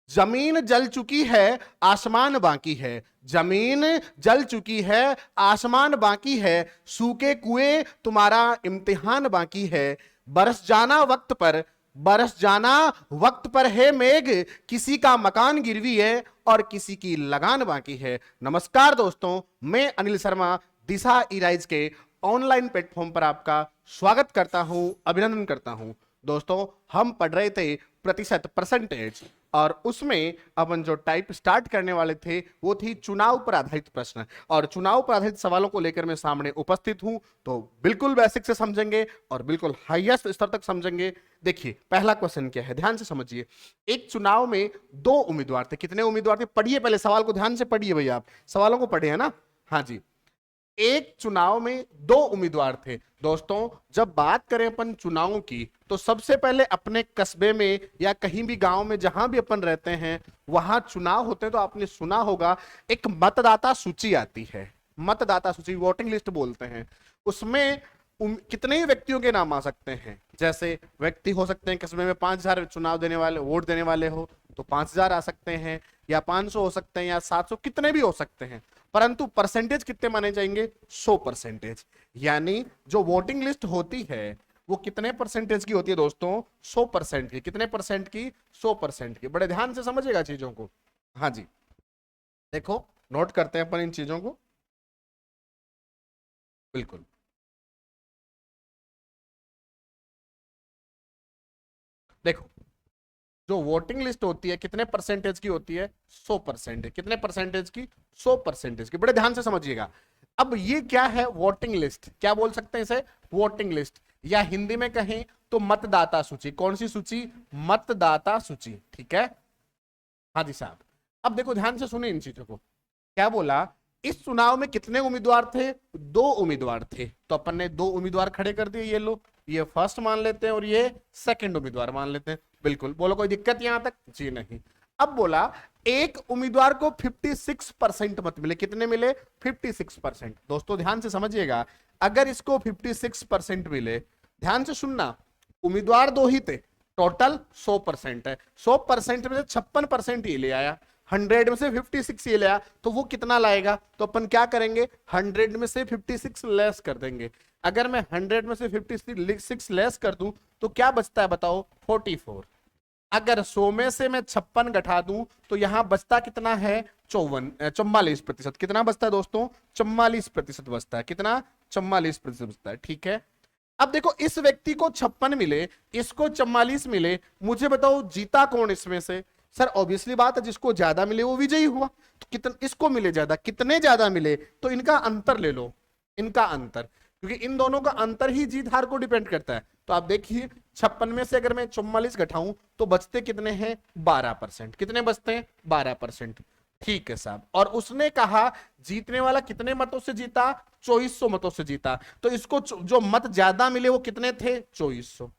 जमीन जल चुकी है, आसमान बाकी है। जमीन जल चुकी है, आसमान बाकी है। सूखे कुएं तुम्हारा इम्तिहान बाकी है। बरस जाना वक्त पर, बरस जाना वक्त पर है मेघ। किसी का मकान गिरवी है और किसी की लगान बाकी है। नमस्कार दोस्तों, मैं अनिल शर्मा दिशा इराइज के ऑनलाइन प्लेटफॉर्म पर आपका स्वागत करता हूं, अभिनंदन करता हूं। दोस्तों, हम पढ़ रहे थे प्रतिशत, परसेंटेज, और उसमें अपन जो टाइप स्टार्ट करने वाले थे वो थी चुनाव पर आधारित प्रश्न। और चुनाव पर आधारित सवालों को लेकर मैं सामने उपस्थित हूं, तो बिल्कुल बेसिक से समझेंगे और बिल्कुल हाईएस्ट स्तर तक समझेंगे। देखिए, पहला क्वेश्चन क्या है, ध्यान से समझिए। एक चुनाव में दो उम्मीदवार थे। कितने उम्मीदवार थे? पढ़िए, पहले सवाल को ध्यान से पढ़िए भैया, आप सवालों को पढ़े है ना? हाँ जी। एक चुनाव में दो उम्मीदवार थे। दोस्तों, जब बात करें अपन चुनावों की, तो सबसे पहले अपने कस्बे में या कहीं भी गांव में जहां भी अपन रहते हैं वहां चुनाव होते हैं, तो आपने सुना होगा एक मतदाता सूची आती है। मतदाता सूची, वोटिंग लिस्ट बोलते हैं। उसमें कितने ही व्यक्तियों के नाम आ सकते हैं। जैसे व्यक्ति हो सकते हैं कस्बे में 5,000 चुनाव देने वाले, वोट देने वाले हो तो 5,000 आ सकते हैं, या 500 हो सकते हैं, या 700, कितने भी हो सकते हैं। परंतु परसेंटेज कितने माने जाएंगे? 100%। यानी जो वोटिंग लिस्ट होती है वो कितने परसेंटेज की होती है दोस्तों? 100% की। कितने परसेंट की? 100% की। बड़े ध्यान से समझिएगा चीजों को। हाँ जी, देखो, नोट करते हैं अपन इन चीजों को। बिल्कुल, देखो, जो वोटिंग लिस्ट होती है कितने परसेंटेज की होती है? 100%। कितने परसेंटेज की? 100% की। बड़े ध्यान से समझिएगा। अब ये क्या है? Voting list. क्या बोल सकते हैं इसे? वोटिंग लिस्ट, या हिंदी में कहें तो मतदाता सूची। कौन सी सूची? मतदाता सूची। ठीक है, हाँ जी साहब। अब देखो, ध्यान से सुने इन चीजों को। क्या बोला? इस चुनाव में कितने उम्मीदवार थे? दो उम्मीदवार थे। तो अपन ने दो उम्मीदवार खड़े कर दिए। ये लो, ये फर्स्ट मान लेते हैं और ये सेकंड उम्मीदवार मान लेते हैं। बिल्कुल, बोलो कोई दिक्कत यहां तक? जी नहीं। अब बोला एक उम्मीदवार को 56% मत मिले। कितने मिले? 56%। दोस्तों ध्यान से समझिएगा, अगर इसको 56% मिले, ध्यान से सुनना, उम्मीदवार दो ही थे, टोटल 100% है। 100% में से 56% ये ले आया, 100 में से 56 ये लिया, तो वो कितना लाएगा? तो अपन क्या करेंगे? 100 में से 56 लेस कर देंगे। अगर मैं 100 में से 56 लेस कर दूं तो क्या बचता है बताओ? 44। अगर 100 में से मैं 56 घटा दूं तो यहां बचता कितना है? 44%। कितना बचता है दोस्तों? 44% बचता है। कितना? 44% बचता है। ठीक है, अब देखो, इस व्यक्ति को 56 मिले, इसको 44 मिले, मुझे बताओ जीता कौन इसमें से? सर ऑब्वियसली बात है, जिसको ज्यादा मिले वो विजयी हुआ। तो कितने इसको मिले? ज्यादा। कितने ज्यादा मिले? तो इनका अंतर ले लो, इनका अंतर, क्योंकि इन दोनों का अंतर ही जीत हार को डिपेंड करता है। तो आप देखिए, 56 में से अगर मैं 44 घटाऊं तो बचते कितने हैं? 12%। कितने बचते हैं? 12%। ठीक है साहब। और उसने कहा जीतने वाला कितने मतों से जीता? 2400 मतों से जीता। तो इसको जो मत ज्यादा मिले वो कितने थे? 2400।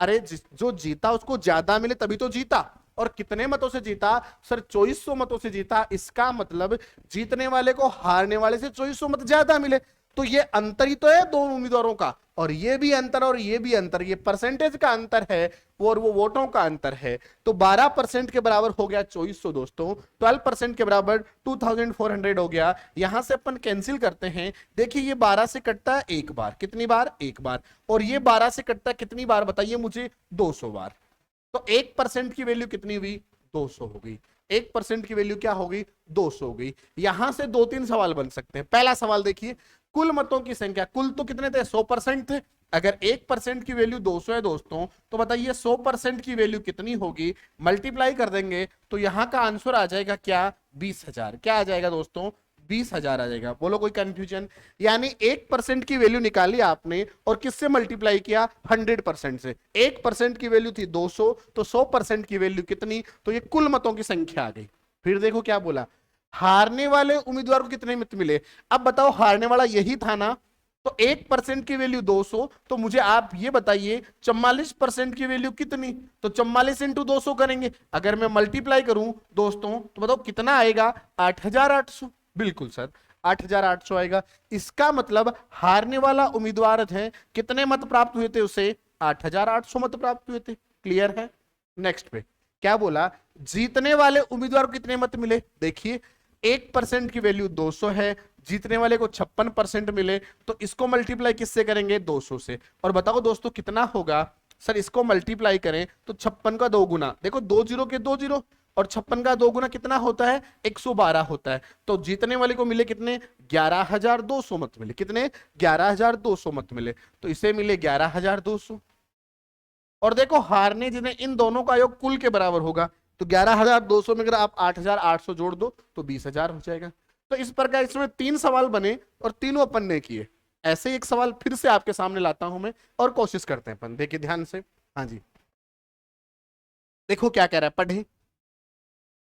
अरे जो जीता उसको ज्यादा मिले तभी तो जीता। और कितने मतों से जीता? सर 2400 मतों से जीता। इसका मतलब जीतने वाले को हारने वाले से 2400 मत ज्यादा मिले। तो ये अंतर ही तो है दो उम्मीदवारों का, और ये भी अंतर और ये भी अंतर। ये परसेंटेज का अंतर है और वो वोटों का अंतर है। तो 12% के बराबर हो गया 2400 दोस्तों। 12% के बराबर 2400 हो गया। यहां से अपन कैंसिल करते हैं। देखिए, ये 12 से कटता है एक बार। कितनी बार? एक बार। और ये 12 से कटता है कितनी बार बताइए मुझे? 200 बार। तो 1% की वैल्यू कितनी हुई? 200 हो गई। 1% की वैल्यू क्या हो गई? 200 हो गई। यहां से दो तीन सवाल बन सकते हैं। पहला सवाल देखिए, कुल मतों की संख्या, कुल तो कितने थे? 100% थे। अगर 1% की वैल्यू 200 है दोस्तों, तो बताइए 100% की वैल्यू कितनी होगी? मल्टीप्लाई कर देंगे तो यहां का आंसर आ जाएगा क्या? 20,000। क्या आ जाएगा दोस्तों? 20,000 आ जाएगा। बोलो कोई कंफ्यूजन? यानी 1% की वैल्यू निकाली आपने और किससे मल्टीप्लाई किया? 100% से। 1% की वैल्यू थी 200, तो 100% की वैल्यू कितनी? तो ये कुल मतों की संख्या आ गई। फिर देखो क्या बोला, हारने वाले उम्मीदवार को कितने मत मिले? अब बताओ, हारने वाला यही था ना? तो 1% की वैल्यू 200, तो मुझे आप ये बताइए 44% की वैल्यू कितनी? तो 44 इंटू 200 करेंगे। अगर मैं मल्टीप्लाई करूं दोस्तों तो बताओ कितना आएगा? 8,800। बिल्कुल सर, 8,800 आएगा। इसका मतलब हारने वाला उम्मीदवार है, कितने मत प्राप्त हुए थे उसे? 8,800 मत प्राप्त हुए थे। क्लियर है? नेक्स्ट पे, क्या बोला, जीतने वाले उम्मीदवार को कितने मत मिले। देखिए 1% की वैल्यू 200 है, जीतने वाले को 56% मिले, तो इसको मल्टीप्लाई किससे करेंगे, 200 से। और बताओ दोस्तों कितना होगा, सर इसको मल्टीप्लाई करें तो 56 का 2 गुना, देखो 2 जीरो के 2 जीरो, और 56 का 2 गुना कितना होता है, 112 होता है। तो जीतने वाले को मिले कितने, 11,200 मत मिले, कितने, 11,200 मत मिले, तो इसे मिले 11,200। और देखो हारने जिन्हें, इन दोनों का योग कुल के बराबर होगा, तो 11,200 में अगर आप 8,800 जोड़ दो तो 20,000 हो जाएगा। तो इस प्रकार इसमें 3 सवाल बने और तीनों अपन ने किए। ऐसे ही एक सवाल फिर से आपके सामने लाता हूं मैं और कोशिश करते हैं अपन, देखिए ध्यान से। हाँ जी, देखो क्या कह रहा है, पढ़े।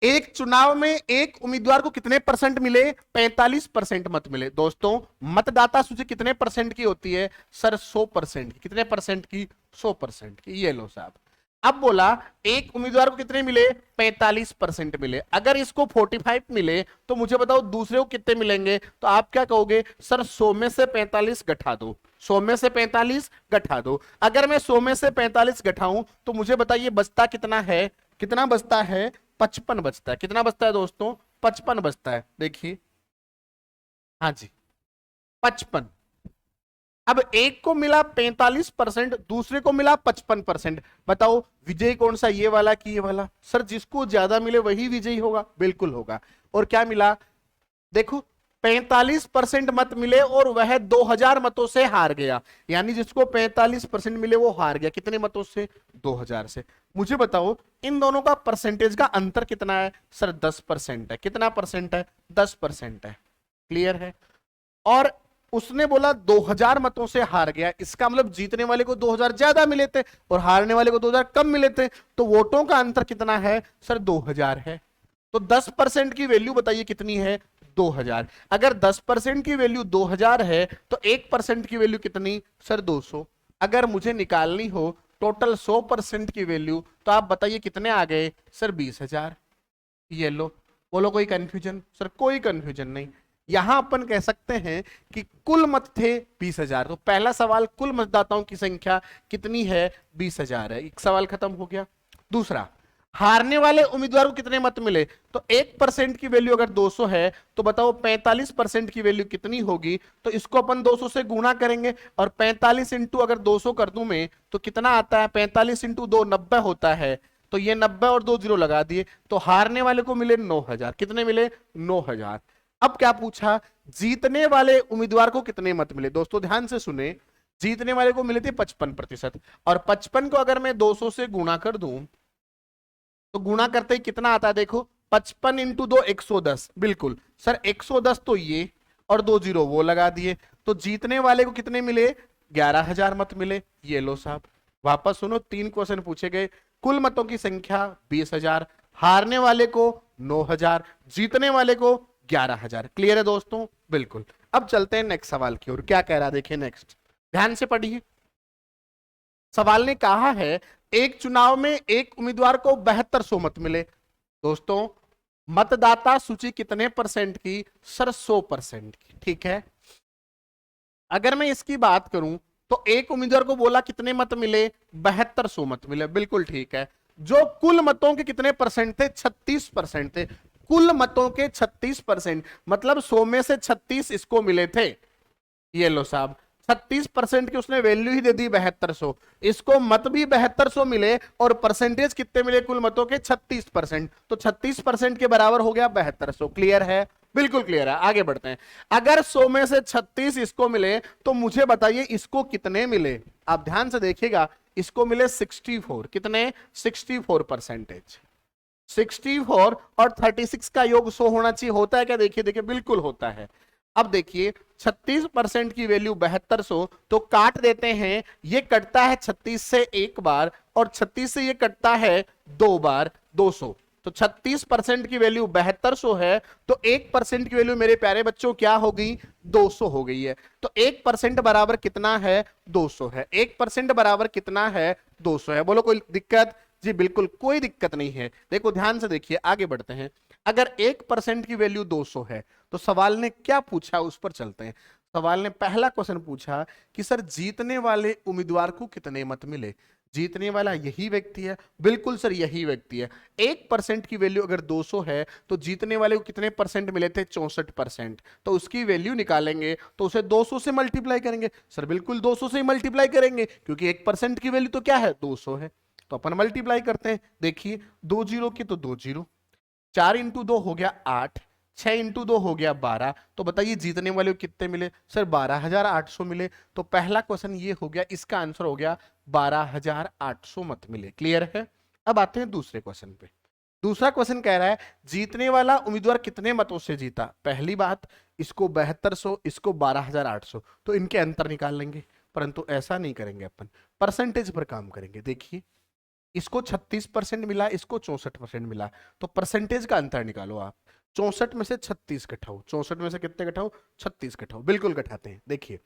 एक चुनाव में एक उम्मीदवार को कितने परसेंट मिले, 45% मत मिले। दोस्तों मतदाता सूची कितने परसेंट की होती है, सर 100% की। कितने परसेंट की, 100% की। ये लो साहब, अब बोला एक उम्मीदवार को कितने मिले, 45% मिले। अगर इसको 45 मिले तो मुझे बताओ दूसरे को कितने मिलेंगे। तो आप क्या कहोगे, सर 100 में से 45 घटा दो, 100 में से 45 घटा दो। अगर मैं 100 में से 45 घटाऊं तो मुझे बताइए बचता कितना है, कितना बचता है, 55 बचता है। कितना बचता है दोस्तों, 55 बचता है। देखिए हाँ जी 55। अब एक को मिला 45%, दूसरे को मिला 55%। बताओ विजयी कौन सा, ये वाला कि ये वाला। सर जिसको ज्यादा मिले वही विजयी होगा, बिल्कुल होगा। और क्या मिला, देखो 45% मत मिले और वह 2000 मतों से हार गया। यानी जिसको 45% मिले वो हार गया, कितने मतों से, 2000 से। मुझे बताओ इन दोनों का परसेंटेज का अंतर कितना है, सर 10% है। कितना परसेंट है, 10% है। क्लियर है। और उसने बोला 2000 मतों से हार गया, इसका मतलब जीतने वाले को 2000 ज्यादा मिले थे और हारने वाले को 2000 कम मिले थे। तो वोटों का अंतर कितना है, सर 2000 है। तो 10% की वैल्यू बताइए कितनी है, 2000। अगर 10% की वैल्यू 2000 है तो 1% की वैल्यू कितनी, सर 200। अगर मुझे निकालनी हो टोटल 100% की वैल्यू तो आप बताइए कितने आ गए, सर 20,000। ये लो, बोलो कोई कंफ्यूजन, सर कोई कंफ्यूजन नहीं। यहां अपन कह सकते हैं कि कुल मत थे 20,000। तो पहला सवाल कुल मतदाताओं की संख्या कितनी है, 20,000 है। एक सवाल खत्म हो गया। दूसरा, हारने वाले उम्मीदवार को कितने मत मिले। तो 1% की वैल्यू अगर 200 है तो बताओ 45% की वैल्यू कितनी होगी। तो इसको अपन 200 से गुणा करेंगे और 45 इंटू अगर 200 कर दूं मैं तो कितना आता है, 45 इंटू 2 90 होता है। तो ये 90 और 2 जीरो लगा दिए, तो हारने वाले को मिले 9,000। कितने मिले, 9,000। अब क्या पूछा, जीतने वाले उम्मीदवार को कितने मत मिले। दोस्तों ध्यान से सुने, जीतने वाले को मिले थे 55%, और 55 को अगर मैं 200 से गुणा कर दूं तो गुणा करते ही कितना आता है, देखो 55 इंटू 2 110। बिल्कुल सर 110, तो ये और 2 जीरो वो लगा दिए। तो जीतने वाले को कितने मिले, 11,000 मत मिले। ये लो साहब, वापस सुनो, 3 क्वेश्चन पूछे गए। कुल मतों की संख्या 20,000, हारने वाले को 9,000, जीतने वाले को 11,000। क्लियर है दोस्तों, बिल्कुल। अब चलते हैं नेक्स्ट सवाल की ओर। क्या कह रहा है देखिए नेक्स्ट, ध्यान से पढ़िए। सवाल ने कहा है एक चुनाव में एक उम्मीदवार को 7200 मत मिले। दोस्तों मतदाता सूची कितने परसेंट की, सर 100% की। ठीक है, अगर मैं इसकी बात करूं तो एक उम्मीदवार को बोला कितने मत मिले, 7200 मत मिले। बिल्कुल ठीक है। जो कुल मतों के कितने परसेंट थे, 36% थे। कुल मतों के 36%, मतलब 100 में से 36 इसको मिले थे। ये लो साहब, 36% की उसने वैल्यू ही दे दी 7200। इसको मत भी 7200 मिले और परसेंटेज कितने मिले, कुल मतों के 36%। तो 36% के बराबर हो गया 7200। क्लियर है, बिल्कुल क्लियर है। आगे बढ़ते हैं। अगर 100 में से 36 इसको मिले तो मुझे बताइए इसको कितने मिले। आप ध्यान से देखिएगा, इसको मिले 64। कितने, 64%। 64 और 36 का योग 100 होना चाहिए। होता है क्या, देखिए देखिए, बिल्कुल होता है। अब देखिए 36% की वैल्यू 7200, तो काट देते हैं। ये कटता है 36 से एक बार और 36 से ये कटता है 2 बार, 200। तो 36% की वैल्यू 7200 है, तो 1% की वैल्यू मेरे प्यारे बच्चों क्या हो गई, 200 हो गई है। तो 1% बराबर कितना है, 200 है। 1% बराबर कितना है, 200 है। बोलो कोई दिक्कत, जी बिल्कुल कोई दिक्कत नहीं है। देखो ध्यान से देखिए, आगे बढ़ते हैं। अगर 1% की वैल्यू 200 है तो सवाल ने क्या पूछा, उस पर चलते हैं। सवाल ने पहला क्वेश्चन पूछा कि सर जीतने वाले उम्मीदवार को कितने मत मिले। जीतने वाला यही व्यक्ति है। बिल्कुल सर, यही व्यक्ति है। 1% की वैल्यू अगर 200 है तो जीतने वाले को कितने परसेंट मिले थे? 64%। तो उसकी वैल्यू निकालेंगे तो उसे 200 से मल्टीप्लाई करेंगे। सर बिल्कुल 200 से ही मल्टीप्लाई करेंगे, क्योंकि 1% की वैल्यू तो क्या है? 200 है। तो अपन मल्टीप्लाई करते हैं। देखिए, 2 जीरो की तो 2 जीरो, 4 इंटू 2 हो गया 8, 6 इंटू 2 हो गया 12। तो बताइए जीतने वाले को कितने मिले? सर 12,800 मिले। तो पहला क्वेश्चन ये हो गया, इसका आंसर हो गया 12,800 मत मिले। क्लियर है? अब आते हैं दूसरे क्वेश्चन पे। दूसरा क्वेश्चन कह रहा है जीतने वाला उम्मीदवार कितने मतों से जीता? पहली बात, इसको 7200, इसको 12,800, तो इनके अंतर निकाल लेंगे। परंतु ऐसा नहीं करेंगे, अपन परसेंटेज पर काम करेंगे। देखिए, इसको 36% मिला, इसको 64% मिला, तो परसेंटेज का अंतर निकालो आप। 64 में से 36 घटाओ, 64 में से कितने घटाओ? 36 घटाओ। बिल्कुल घटाते हैं। देखिए,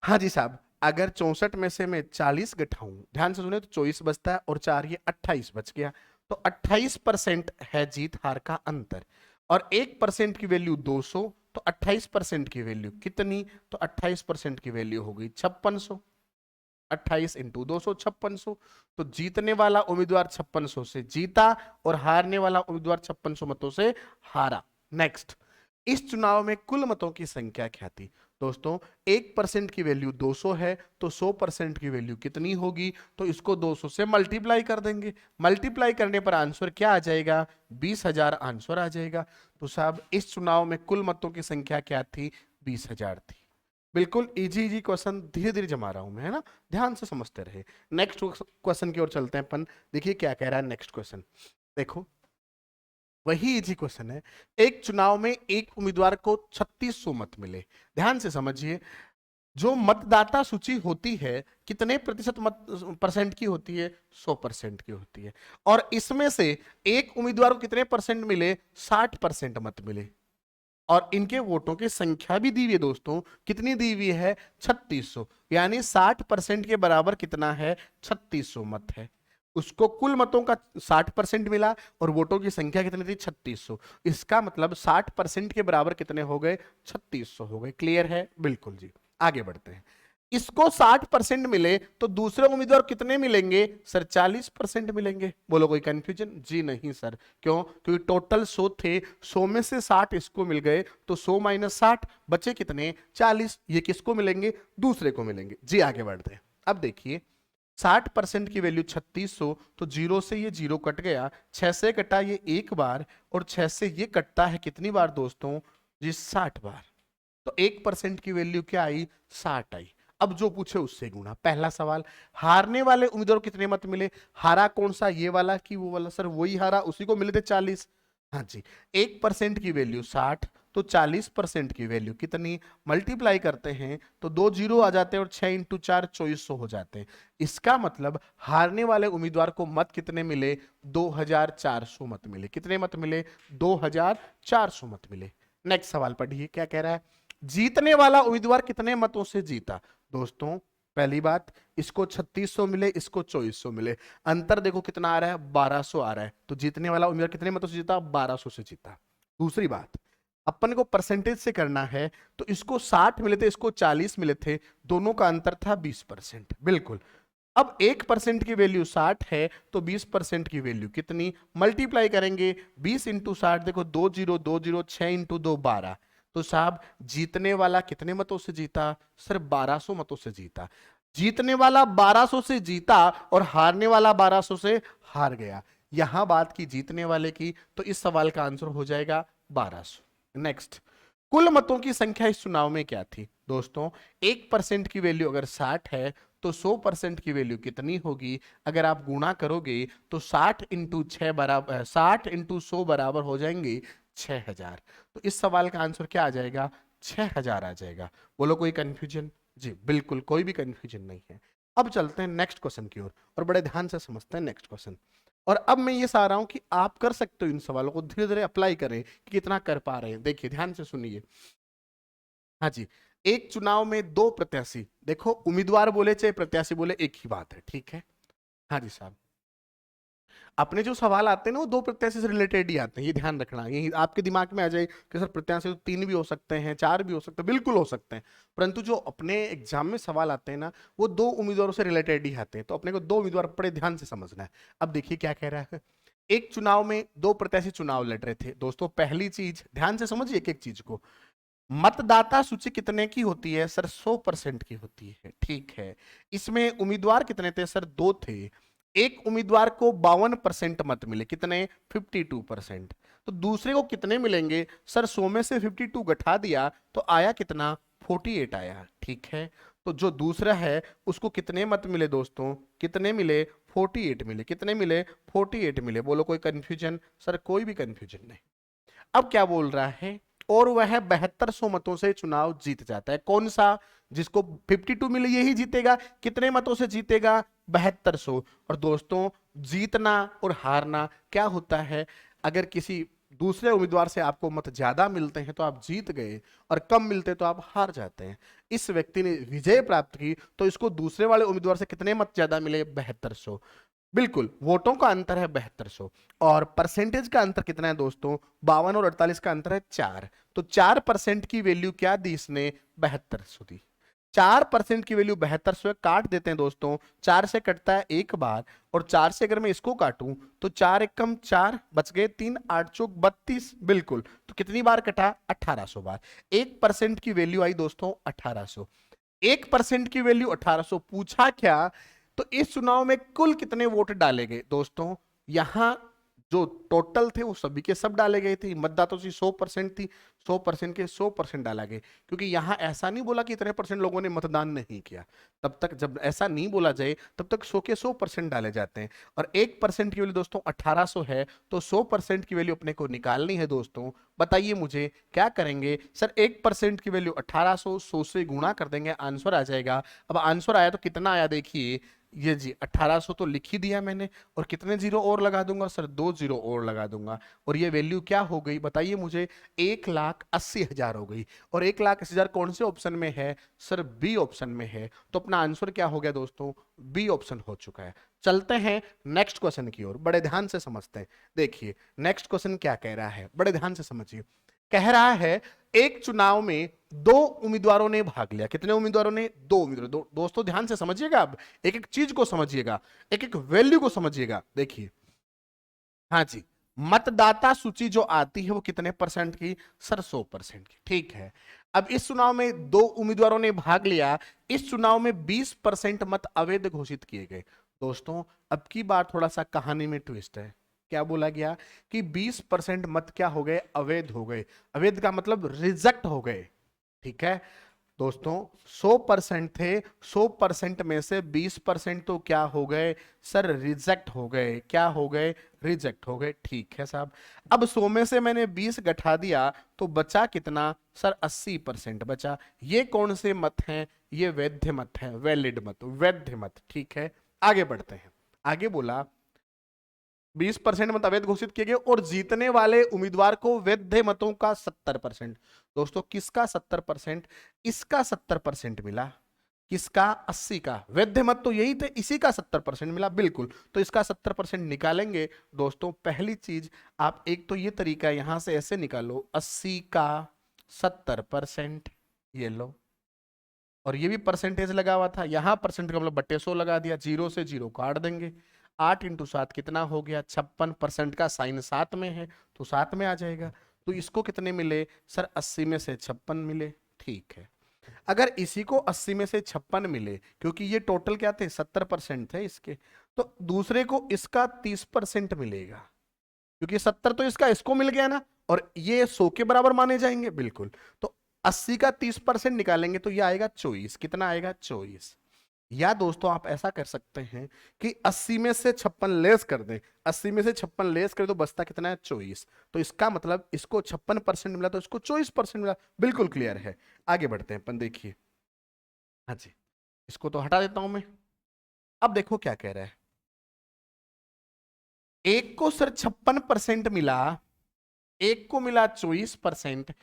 हाँ जी साहब, अगर 64 में से मैं 40 घटाऊं, ध्यान से सुने, तो 24 बचता है और 4 ये 28 बच गया। तो 28% है जीत हार का अंतर। और 1% की वैल्यू 200, तो 28% की वैल्यू कितनी? तो 28% की वैल्यू हो गई 5600। 28 इंटू 200, 5600। तो जीतने वाला उम्मीदवार 5600 से जीता और हारने वाला उम्मीदवार 5600 मतों से हारा। नेक्स्ट, इस चुनाव में कुल मतों की संख्या क्या थी? दोस्तों, 1% की वैल्यू 200 है, तो 100% की वैल्यू कितनी होगी? तो इसको 200 से मल्टीप्लाई कर देंगे। मल्टीप्लाई करने पर आंसर क्या आ जाएगा? 20,000 आंसर आ जाएगा। तो साहब, इस चुनाव में कुल मतों की संख्या क्या थी? 20,000 थी। बिल्कुल इजी इजी क्वेश्चन धीरे धीरे जमा रहा हूं मैं, है ना? ध्यान से समझते रहे। नेक्स्ट क्वेश्चन की ओर चलते हैं अपन। देखिए क्या कह रहा है नेक्स्ट क्वेश्चन। देखो, वही इजी क्वेश्चन है। एक चुनाव में एक उम्मीदवार को 3600 मत मिले। ध्यान से समझिए, जो मतदाता सूची होती है कितने प्रतिशत मत परसेंट की होती है? 100% की होती है। और इसमें से एक उम्मीदवार को कितने परसेंट मिले? 60% मत मिले। और इनके वोटों की संख्या भी दी हुई है दोस्तों। कितनी दी हुई है? 3600। यानी 60% के बराबर कितना है? 3600 मत है। उसको कुल मतों का 60% मिला और वोटों की संख्या कितनी थी? 3600। इसका मतलब 60% के बराबर कितने हो गए? 3600 हो गए। क्लियर है? बिल्कुल जी। आगे बढ़ते हैं। इसको 60% मिले तो दूसरे उम्मीदवार कितने मिलेंगे? सर 40% मिलेंगे। बोलो कोई कंफ्यूजन? जी नहीं सर। क्यों? क्योंकि टोटल 100 थे, 100 में से 60 इसको मिल गए, तो 100 माइनस 60 बचे कितने? 40। ये किसको मिलेंगे? दूसरे को मिलेंगे। जी आगे बढ़ते हैं। अब देखिए, 60% की वैल्यू 3600, तो जीरो से ये जीरो कट गया, 6 से कटा ये एक बार, और 6 से ये कटता है कितनी बार दोस्तों? जी 60 बार। तो 1% की वैल्यू क्या आई? 60 आई। अब जो पूछे उससे गुणा। पहला सवाल, हारने वाले उम्मीदवार को कितने मत मिले? हारा कौन सा, ये वाला कि वो वाला? सर वही हारा, उसी को मिले थे 40। हाँ जी। 1% की वैल्यू 60, तो 40% की वैल्यू कितनी? मल्टीप्लाई करते हैं तो 2 जीरो आ जाते हैं और 6 इंटू 4 2400 हो जाते हैं। इसका मतलब हारने वाले उम्मीदवार को मत कितने मिले? 2400 मत मिले। कितने मत मिले? 2400 मत मिले। नेक्स्ट सवाल पढ़िए क्या कह रहा है। जीतने वाला उम्मीदवार कितने मतों से जीता? दोस्तों, पहली बात, इसको 3600 मिले, इसको 2400 मिले। अंतर देखो कितना आ रहा है? 1200 आ रहा है। तो जीतने वाला उम्मीदवार कितने मतों से जीता? 1200 से जीता। दूसरी बात, अपन को परसेंटेज से करना है, तो इसको 60 मिले थे, इसको 40 मिले थे, दोनों का अंतर था 20%। बिल्कुल। अब 1% की वैल्यू 60 है, तो 20% की वैल्यू कितनी? मल्टीप्लाई करेंगे 20 इंटू 60, देखो 2 जीरो 2 जीरो, 6 इंटू 2 12। तो साहब, जीतने वाला कितने मतों से जीता? सर 1200 मतों से जीता। जीतने वाला 1200 से जीता और हारने वाला 1200 से हार गया। यहां बात की जीतने वाले की, तो इस सवाल का आंसर हो जाएगा 1200। नेक्स्ट, कुल मतों की संख्या इस चुनाव में क्या थी? दोस्तों, 1% की वैल्यू अगर 60 है, तो 100% की वैल्यू कितनी होगी? अगर आप गुणा करोगे तो 60 इंटू 6 बराबर 60 इंटू 100 बराबर हो जाएंगे 6000। तो इस सवाल का आंसर क्या आ जाएगा? 6000 आ जाएगा। बोलो कोई कंफ्यूजन? जी बिल्कुल, कोई भी कंफ्यूजन नहीं है। अब चलते हैं नेक्स्ट क्वेश्चन की ओर और बड़े ध्यान से समझते हैं नेक्स्ट क्वेश्चन। और अब मैं ये चाह रहा हूं कि आप कर सकते हो, इन सवालों को धीरे धीरे अप्लाई करें कि कितना कर पा रहे हैं। देखिए ध्यान से सुनिए। हाँ जी, एक चुनाव में दो प्रत्याशी, देखो उम्मीदवार बोले चाहे प्रत्याशी बोले एक ही बात है, ठीक है? हाँ जी साहब। अपने जो सवाल आते हैं ना वो दो प्रत्याशी से रिलेटेड ही आते हैं, ये ध्यान रखना। यही आपके दिमाग में आ जाए कि सर प्रत्याशी तो 3 भी हो सकते हैं, 4 भी हो सकते हैं, बिल्कुल हो सकते हैं, परंतु जो अपने एग्जाम में सवाल आते हैं ना वो 2 उम्मीदवारों से रिलेटेड ही आते हैं, तो अपने को 2 उम्मीदवार बड़े ध्यान से समझना है। अब देखिए क्या कह रहा है। एक चुनाव में 2 प्रत्याशी चुनाव लड़ रहे थे। दोस्तों पहली चीज ध्यान से समझिए एक एक चीज को। मतदाता सूची कितने की होती है सर? 100% की होती है, ठीक है। इसमें उम्मीदवार कितने थे सर? 2 थे। एक उम्मीदवार को 52% मत मिले, कितने? 52%। तो दूसरे को कितने मिलेंगे सर? 100 में से 52 घटा दिया तो आया कितना? 48 आया, ठीक है। तो जो दूसरा है उसको कितने मत मिले दोस्तों? कितने मिले? 48 मिले। कितने मिले? 48 मिले। बोलो कोई कंफ्यूजन? सर कोई भी कंफ्यूजन नहीं। अब क्या बोल रहा है? और वह 7200 मतों से चुनाव जीत जाता है। कौन सा? जिसको 52 मिले यही जीतेगा। कितने मतों से जीतेगा? 7200। और दोस्तों जीतना और हारना क्या होता है? अगर किसी दूसरे उम्मीदवार से आपको मत ज्यादा मिलते हैं तो आप जीत गए, और कम मिलते तो आप हार जाते हैं। इस व्यक्ति ने विजय प्राप्त की तो इसको दूसरे वाले उम्मीदवार से कितने मत ज्यादा मिले? 7200। बिल्कुल वोटों का अंतर है 7200। और परसेंटेज का अंतर कितना है दोस्तों? 52 और 48 का अंतर है 4। तो 4% की वैल्यू क्या दी इसने? 7200 दी। 4% की वैल्यू 7200 काट देते हैं दोस्तों। 4 से कटता है एक बार, और 4 से अगर मैं इसको काटूं तो 4 एकम 4 बच गए 3, 8 चौक 32। बिल्कुल, तो कितनी बार कटा? 1800 बार। 1% की वैल्यू आई दोस्तों 1800। 1% की वैल्यू 1800। पूछा क्या? तो इस चुनाव में कुल कितने वोट डाले गए दोस्तों? यहां जो टोटल थे वो सभी के सब डाले गए थे। मतदाताओं की 100% थी, 100% के 100% डाला गया, क्योंकि यहां ऐसा नहीं बोला कि इतने परसेंट लोगों ने मतदान नहीं किया। तब तक जब ऐसा नहीं बोला जाए तब तक 100 के 100% डाले जाते हैं। और 1% की वैल्यू दोस्तों 1800 है, तो 100% की वैल्यू अपने को निकालनी है दोस्तों। बताइए मुझे क्या करेंगे? सर 1% की वैल्यू 1800, 100 से गुणा कर देंगे, आंसर आ जाएगा। अब आंसर आया तो कितना आया देखिए, ये जी 1800 तो लिख ही दिया मैंने, और कितने जीरो और लगा दूंगा सर? 2 जीरो और लगा दूंगा, और ये वैल्यू क्या हो गई बताइए मुझे? 1,80,000 हो गई। और 1,80,000 कौन से ऑप्शन में है सर? बी ऑप्शन में है। तो अपना आंसर क्या हो गया दोस्तों? बी ऑप्शन हो चुका है। चलते हैं नेक्स्ट क्वेश्चन की ओर, बड़े ध्यान से समझते हैं। देखिए नेक्स्ट क्वेश्चन क्या कह रहा है, बड़े ध्यान से समझिए। कह रहा है एक चुनाव में 2 उम्मीदवारों ने भाग लिया। कितने उम्मीदवारों ने? 2 उम्मीदवार। दोस्तों ध्यान से समझिएगा, अब एक एक चीज को समझिएगा, एक एक वैल्यू को समझिएगा। देखिए हाँ जी, मतदाता सूची जो आती है वो कितने परसेंट की? सर 100% की, ठीक है। अब इस चुनाव में 2 उम्मीदवारों ने भाग लिया। इस चुनाव में 20% मत अवैध घोषित किए गए। दोस्तों अब की बार थोड़ा सा कहानी में ट्विस्ट है। क्या बोला गया कि 20% मत क्या हो गए? अवैध हो गए। अवैध का मतलब रिजेक्ट हो गए, ठीक है दोस्तों। 100% थे, 100% में से 20% तो क्या हो गए सर? रिजेक्ट हो गए। क्या हो गए? रिजेक्ट हो गए, ठीक है साहब। अब 100 में से मैंने 20 घटा दिया तो बचा कितना सर? 80% बचा। ये कौन से मत हैं? ये वैध मत है, वैलिड मत, वैध मत, ठीक है। आगे बढ़ते हैं। आगे बोला 20% मत अवैध घोषित किए गए, और जीतने वाले उम्मीदवार को वैध मतों का 70%। दोस्तों किसका 70%? इसका 70% मिला। किसका? 80 का। वैध मत तो यही थे, इसी का 70% मिला, बिल्कुल। तो इसका 70% निकालेंगे दोस्तों। पहली चीज आप एक तो ये तरीका यहां से ऐसे निकालो, 80 का 70%, ये लो। और ये भी परसेंटेज लगा हुआ था, यहां परसेंट का मतलब बट्टे 100 लगा दिया, 0 से 0 काट देंगे। 8 इंटू 7 कितना हो गया? 56%। का साइन 7 में है तो 7 में आ जाएगा। तो इसको कितने मिले सर? 80 में से 56 मिले, ठीक है। अगर इसी को 80 में से 56 मिले, क्योंकि ये टोटल क्या थे? 70% थे इसके, तो दूसरे को इसका 30% मिलेगा, क्योंकि 70 तो इसको मिल गया ना, और ये 100 के बराबर माने जाएंगे, बिल्कुल। तो 80 का 30% निकालेंगे तो ये आएगा 24। कितना आएगा? 24। या दोस्तों आप ऐसा कर सकते हैं कि 80 में से 56 लेस कर दें। 80 में से 56 लेस करें तो बचता कितना है? 24। तो इसका मतलब इसको 56% मिला तो इसको 24% मिला। बिल्कुल क्लियर है। आगे बढ़ते हैं अपन, देखिए। हाँ जी, इसको तो हटा देता हूं मैं। अब देखो क्या कह रहा है। एक को सर 56% मिला, एक को मिला 24%।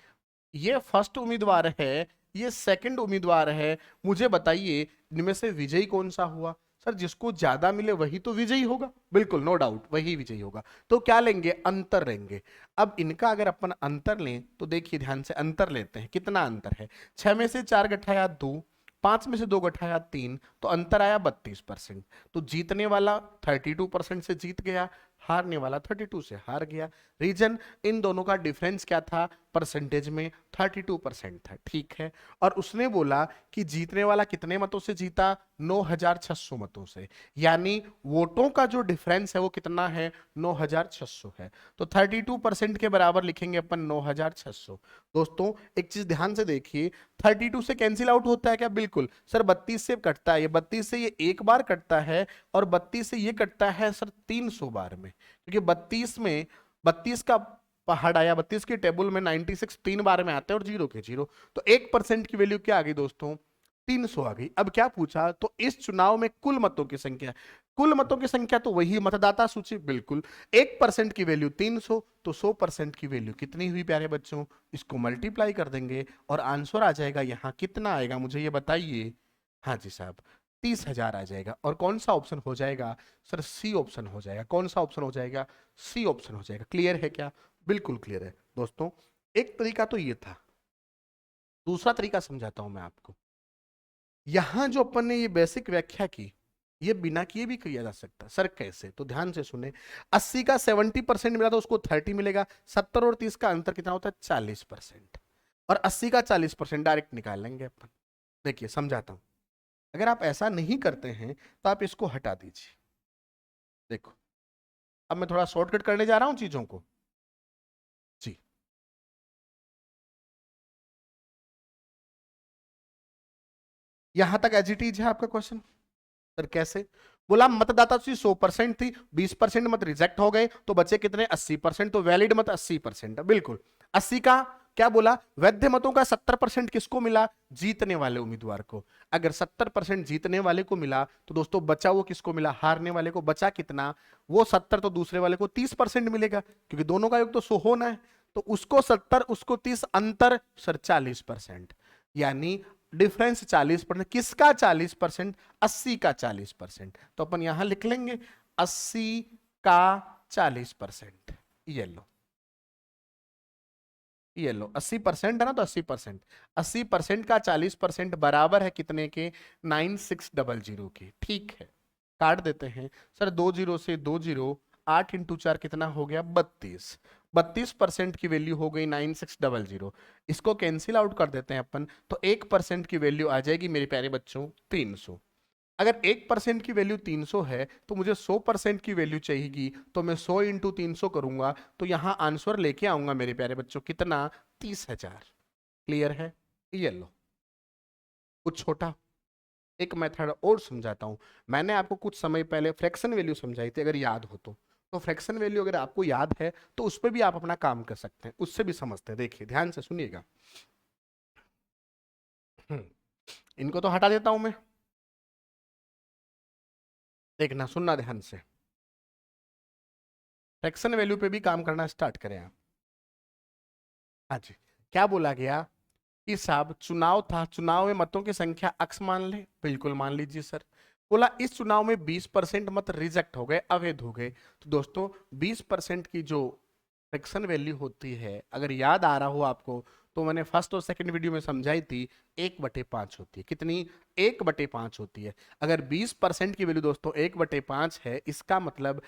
ये फर्स्ट उम्मीदवार है, ये सेकंड उम्मीदवार है। मुझे बताइए इनमें से विजयी कौन सा हुआ? सर जिसको ज्यादा मिले वही तो विजयी होगा, बिल्कुल नो डाउट वही विजयी होगा। तो क्या लेंगे, अंतर लेंगे। अब इनका अगर अपन अंतर लें तो देखिए ध्यान से, अंतर लेते हैं, कितना अंतर है, 6 में से 4 घटाया 2, 5 में से 2 घटाया 3, तो अंतर आया 32%। तो जीतने वाला 32% से जीत गया, हारने वाला 32 से हार गया। रीजन, इन दोनों का डिफरेंस क्या था, परसेंटेज में 32% था, ठीक है। और उसने बोला कि जीतने वाला कितने मतों से जीता, 9600 मतों से, यानी वोटों का जो डिफरेंस है वो कितना है, 9600 है। तो 32% के बराबर लिखेंगे अपन 9600। दोस्तों एक चीज ध्यान से देखिए, 32 से कैंसिल आउट होता है क्या, बिल्कुल सर, 32 से कटता है, ये 32 से ये एक बार कटता है, और 32 से ये कटता है सर 300 बार में, क्योंकि 32 में 32 का पहाड़ आया, 32 के टेबल में 96 3 बार में आते हैं और 0 के 0, तो 1% की वैल्यू क्या आ गई दोस्तों, 300 आ गई। अब क्या पूछा, तो इस चुनाव में कुल मतों की संख्या, कुल मतों की संख्या तो वही मतदाता सूची, बिल्कुल 1% की वैल्यू 300, तो 100% की वैल्यू कितनी हुई प्यारे बच्चों, इसको मल्टीप्लाई कर देंगे और आंसर आ जाएगा यहाँ, कितना आएगा मुझे ये बताइए, हाँ जी साहब 30,000 आ जाएगा। और कौन सा ऑप्शन हो जाएगा सर, सी ऑप्शन हो जाएगा। कौन सा ऑप्शन हो जाएगा, सी ऑप्शन हो जाएगा। क्लियर है क्या, बिल्कुल क्लियर है दोस्तों। एक तरीका तो ये था, दूसरा तरीका समझाता हूं मैं आपको। यहां जो अपन ने ये बेसिक व्याख्या की, ये बिना किए भी किया जा सकता है। सर कैसे, तो ध्यान से सुने, 80 का 70% मिला तो उसको 30 मिलेगा, 70 और 30 का अंतर कितना होता है, 40%, और 80 का 40% डायरेक्ट निकाल लेंगे अपन। देखिए समझाता हूं, अगर आप ऐसा नहीं करते हैं तो आप इसको हटा दीजिए। देखो अब मैं थोड़ा शॉर्टकट करने जा रहा हूं चीजों को जी। यहां तक एज इट इज है आपका क्वेश्चन, सर कैसे, बोला मतदाता सूची 100% थी, 20% मत रिजेक्ट हो गए, तो बचे कितने, 80%, तो वैलिड मत 80% है, बिल्कुल 80 का क्या बोला, वैध मतों का 70% किसको मिला, जीतने वाले उम्मीदवार को। अगर 70% जीतने वाले को मिला तो दोस्तों बचा वो किसको मिला, हारने वाले को। बचा कितना, वो 70, तो दूसरे वाले को 30% मिलेगा, क्योंकि दोनों का योग तो 100 होना है, तो उसको 70 उसको 30, अंतर सर 40%, यानी डिफरेंस 40%। किसका 40%, 80 का 40%। तो अपन यहां लिख लेंगे 80 का 40%, ये लो, ये लो 80% है ना, तो 80%, 80% का 40% बराबर है कितने के, 9600 के, ठीक है। काट देते हैं सर, 2 जीरो से 2 जीरो, 8 इंटू 4 कितना हो गया, 32, 32% की वैल्यू हो गई 9600। इसको कैंसिल आउट कर देते हैं अपन, तो 1% की वैल्यू आ जाएगी मेरे प्यारे बच्चों 300। अगर 1% की वैल्यू 300 है तो मुझे 100% की वैल्यू चाहिएगी, तो मैं 100 इंटू 300 करूंगा, तो यहां आंसर लेके आऊंगा मेरे प्यारे बच्चों, कितना, 30,000। क्लियर है, ये लो कुछ छोटा। एक मेथड और समझाता हूं, मैंने आपको कुछ समय पहले फ्रैक्शन वैल्यू समझाई थी, अगर याद हो तो फ्रैक्शन वैल्यू अगर आपको याद है तो उस पर भी आप अपना काम कर सकते हैं, उससे भी समझते हैं। देखिए ध्यान से सुनिएगा, इनको तो हटा देता हूं मैं, देखना सुनना ध्यान से, फ्रैक्शन वैल्यू पे भी काम करना स्टार्ट करें आप। हाँ जी, क्या बोला गया कि साहब चुनाव था, चुनाव में मतों की संख्या अक्स मान ले, बिल्कुल मान लीजिए सर। बोला इस चुनाव में 20% मत रिजेक्ट हो गए, अवैध हो गए। तो दोस्तों 20% की जो फ्रैक्शन वैल्यू होती है, अगर याद आ रहा हो आपको, तो मैंने फर्स्ट और सेकंड वीडियो में समझाई थी, 1/5 होती है। कितनी, 1/5 होती है। अगर 20% की वैल्यू दोस्तों 1/5 है, इसका मतलब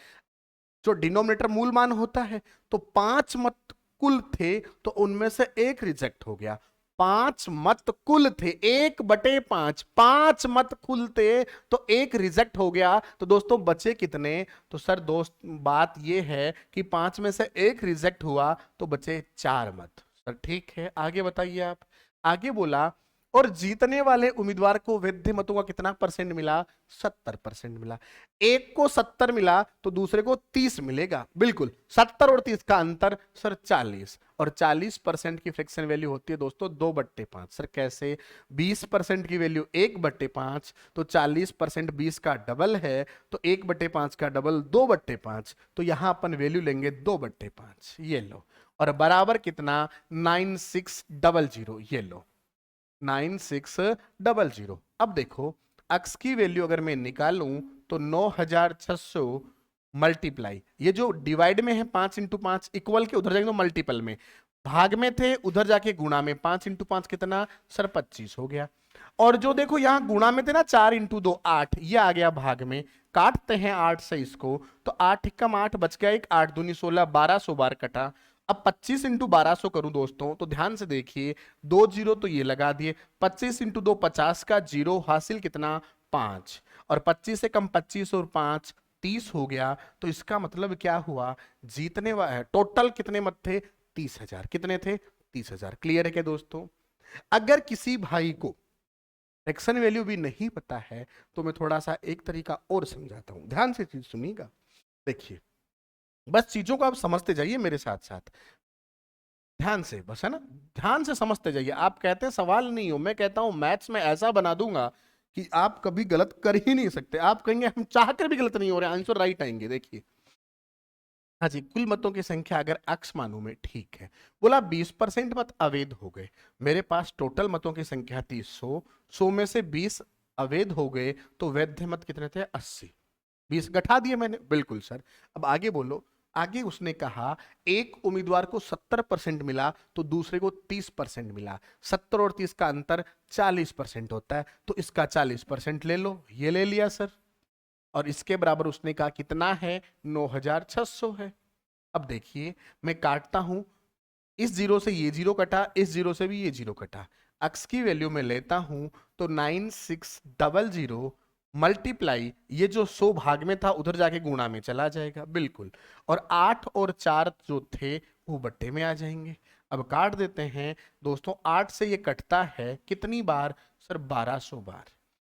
जो डिनोमिनेटर मूल मान होता है, तो 5 मत कुल थे, तो उनमें से एक रिजेक्ट हो गया। 5 मत कुल थे, 1/5, 5 मत कुल थे, तो एक रिजेक्ट हो गया। तो दोस्तों बचे कितने, तो सर दोस्त बात ये है कि 5 में से एक रिजेक्ट हुआ, तो बचे 4 मत। सर ठीक है, आगे बताइए आप। आगे बोला, और जीतने वाले उम्मीदवार को वैध मतों का कितना परसेंट मिला, 70% मिला। एक को 70 मिला तो दूसरे को 30 मिलेगा, बिल्कुल 70 और 30 का अंतर सर 40, और 40% की फ्रैक्शन वैल्यू होती है दोस्तों 2/5। सर कैसे, 20% की वैल्यू 1/5, तो 40% 20 का डबल है, तो 1/5 का डबल 2/5, तो यहां अपन वैल्यू लेंगे 2/5, ये लो, और बराबर कितना, 9600, ये लो 9600। अब देखो x की वैल्यू अगर मैं निकालूं तो 9600 मल्टीप्लाई, ये जो डिवाइड में है 5 इंटू 5, इक्वल के उधर जाएंगे तो मल्टीपल में, भाग में थे उधर जाके गुणा में, 5 इंटू 5 कितना सर 25 हो गया। और जो देखो यहां गुणा में थे ना 4 इंटू 2 8, ये आ गया भाग में, काटते हैं 8 से इसको तो 8 कम 8 बच गया, एक 8 दूनी 16, 1200 बार कटा। अब 25 इंटू 1200 करूं दोस्तों तो ध्यान से देखिए, 2 जीरो तो ये लगा दिए, 25 इंटू 2 50 का जीरो, हासिल कितना 5, और 25 से कम 25 और 5 30 हो गया। तो इसका मतलब क्या हुआ, जीतने वाले टोटल कितने मत थे 30,000, कितने थे 30,000। क्लियर है क्या दोस्तों? अगर किसी भाई को फ्रैक्शन वैल्यू भी नहीं पता है तो मैं थोड़ा सा एक तरीका और समझाता हूं, ध्यान से चीज सुनिएगा। देखिए बस चीजों को आप समझते जाइए मेरे साथ साथ, ध्यान से, बस है ना, ध्यान से समझते जाइए। आप कहते हैं सवाल नहीं हो, मैं कहता हूं मैथ्स में ऐसा बना दूंगा कि आप कभी गलत कर ही नहीं सकते। आप कहेंगे हम चाहकर भी गलत नहीं हो रहे, आंसर राइट आएंगे। देखिए हाँ जी, कुल मतों की संख्या अगर x मानूं मैं, ठीक है, बोला 20% मत अवैध हो गए, मेरे पास टोटल मतों की संख्या थी 100, 100 में से 20 अवैध हो गए, तो वैध मत कितने थे 80, 20 घटा दिए मैंने, बिल्कुल सर। अब आगे बोलो, आगे उसने कहा एक उम्मीदवार को 70% मिला तो दूसरे को 30% मिला, 70 और 30 का अंतर 40% होता है, तो इसका 40% ले लो, ये ले लिया सर। और इसके बराबर उसने कहा कितना है 9600 है। अब देखिए मैं काटता हूं, इस जीरो से ये जीरो कटा, इस जीरो से भी ये जीरो कटा, x की वैल्यू में लेता हूं तो 9600 मल्टीप्लाई, ये जो 100 भाग में था उधर जाके गुणा में चला जाएगा, बिल्कुल, और 8 और 4 जो थे वो बट्टे में आ जाएंगे। अब काट देते हैं दोस्तों, 8 से ये कटता है कितनी बार सर 1200 बार,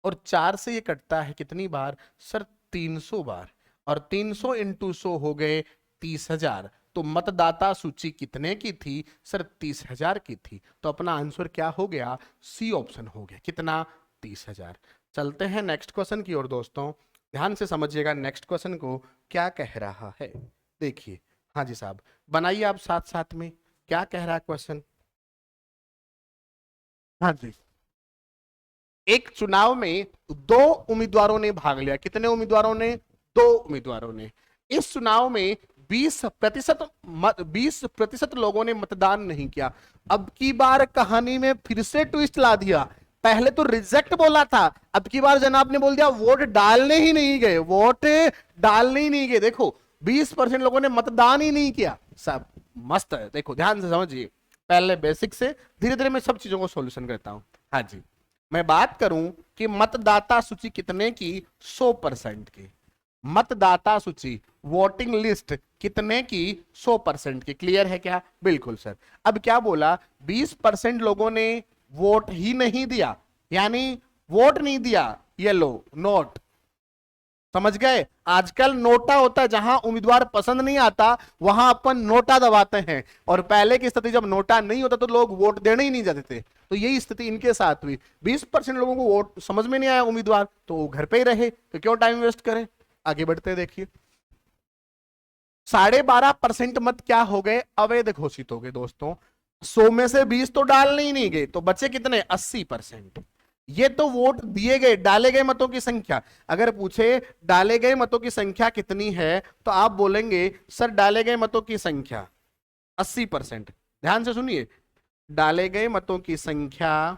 और 4 से ये कटता है कितनी बार सर 300 बार, और 300 इंटू 100 हो गए 30,000। तो मतदाता सूची कितने की थी सर 30,000 की थी, तो अपना आंसर क्या हो गया, सी ऑप्शन हो गया, कितना 30,000। चलते हैं नेक्स्ट क्वेश्चन की ओर दोस्तों, ध्यान से समझिएगा नेक्स्ट क्वेश्चन को क्या कह रहा है। देखिए हाँ जी साहब, बनाइए आप साथ साथ में, क्या कह रहा है क्वेश्चन। हाँ जी, एक चुनाव में 2 उम्मीदवारों ने भाग लिया, कितने उम्मीदवारों ने 2 उम्मीदवारों ने। इस चुनाव में 20% लोगों ने मतदान नहीं किया। अब की बार कहानी में फिर से ट्विस्ट ला दिया, पहले तो रिजेक्ट बोला था, अब की बार जनाब ने बोल दिया वोट डालने ही नहीं गए, वोट डालने ही नहीं गए। देखो 20% लोगों ने मतदान ही नहीं किया, सब मस्त है। देखो ध्यान से समझिए, पहले बेसिक से धीरे धीरे मैं सब चीजों को सॉल्यूशन करता हूं। हाँ जी, मैं बात करूं कि मतदाता सूची कितने की 100% की, मतदाता सूची वोटिंग लिस्ट कितने की 100% की। क्लियर है क्या? बिल्कुल सर। अब क्या बोला, 20% लोगों ने वोट ही नहीं दिया, यानी वोट नहीं दिया, ये लो नोट, समझ गए? आजकल नोटा होता है, जहां उम्मीदवार पसंद नहीं आता वहां अपन नोटा दबाते हैं, और पहले की स्थिति जब नोटा नहीं होता तो लोग वोट देने ही नहीं जाते थे, तो यही स्थिति इनके साथ हुई। 20% लोगों को वोट समझ में नहीं आया उम्मीदवार, तो वो घर पे ही रहे, तो क्यों टाइम वेस्ट करें। आगे बढ़ते देखिए, 12.5% मत क्या हो गए, अवैध घोषित हो गए दोस्तों। 100 में से 20 तो डालने ही नहीं गए, तो बचे कितने 80%। ये तो वोट दिए गए, डाले गए मतों की संख्या। अगर पूछे डाले गए मतों की संख्या कितनी है तो आप बोलेंगे सर डाले गए मतों की संख्या 80%। ध्यान से सुनिए, डाले गए मतों की संख्या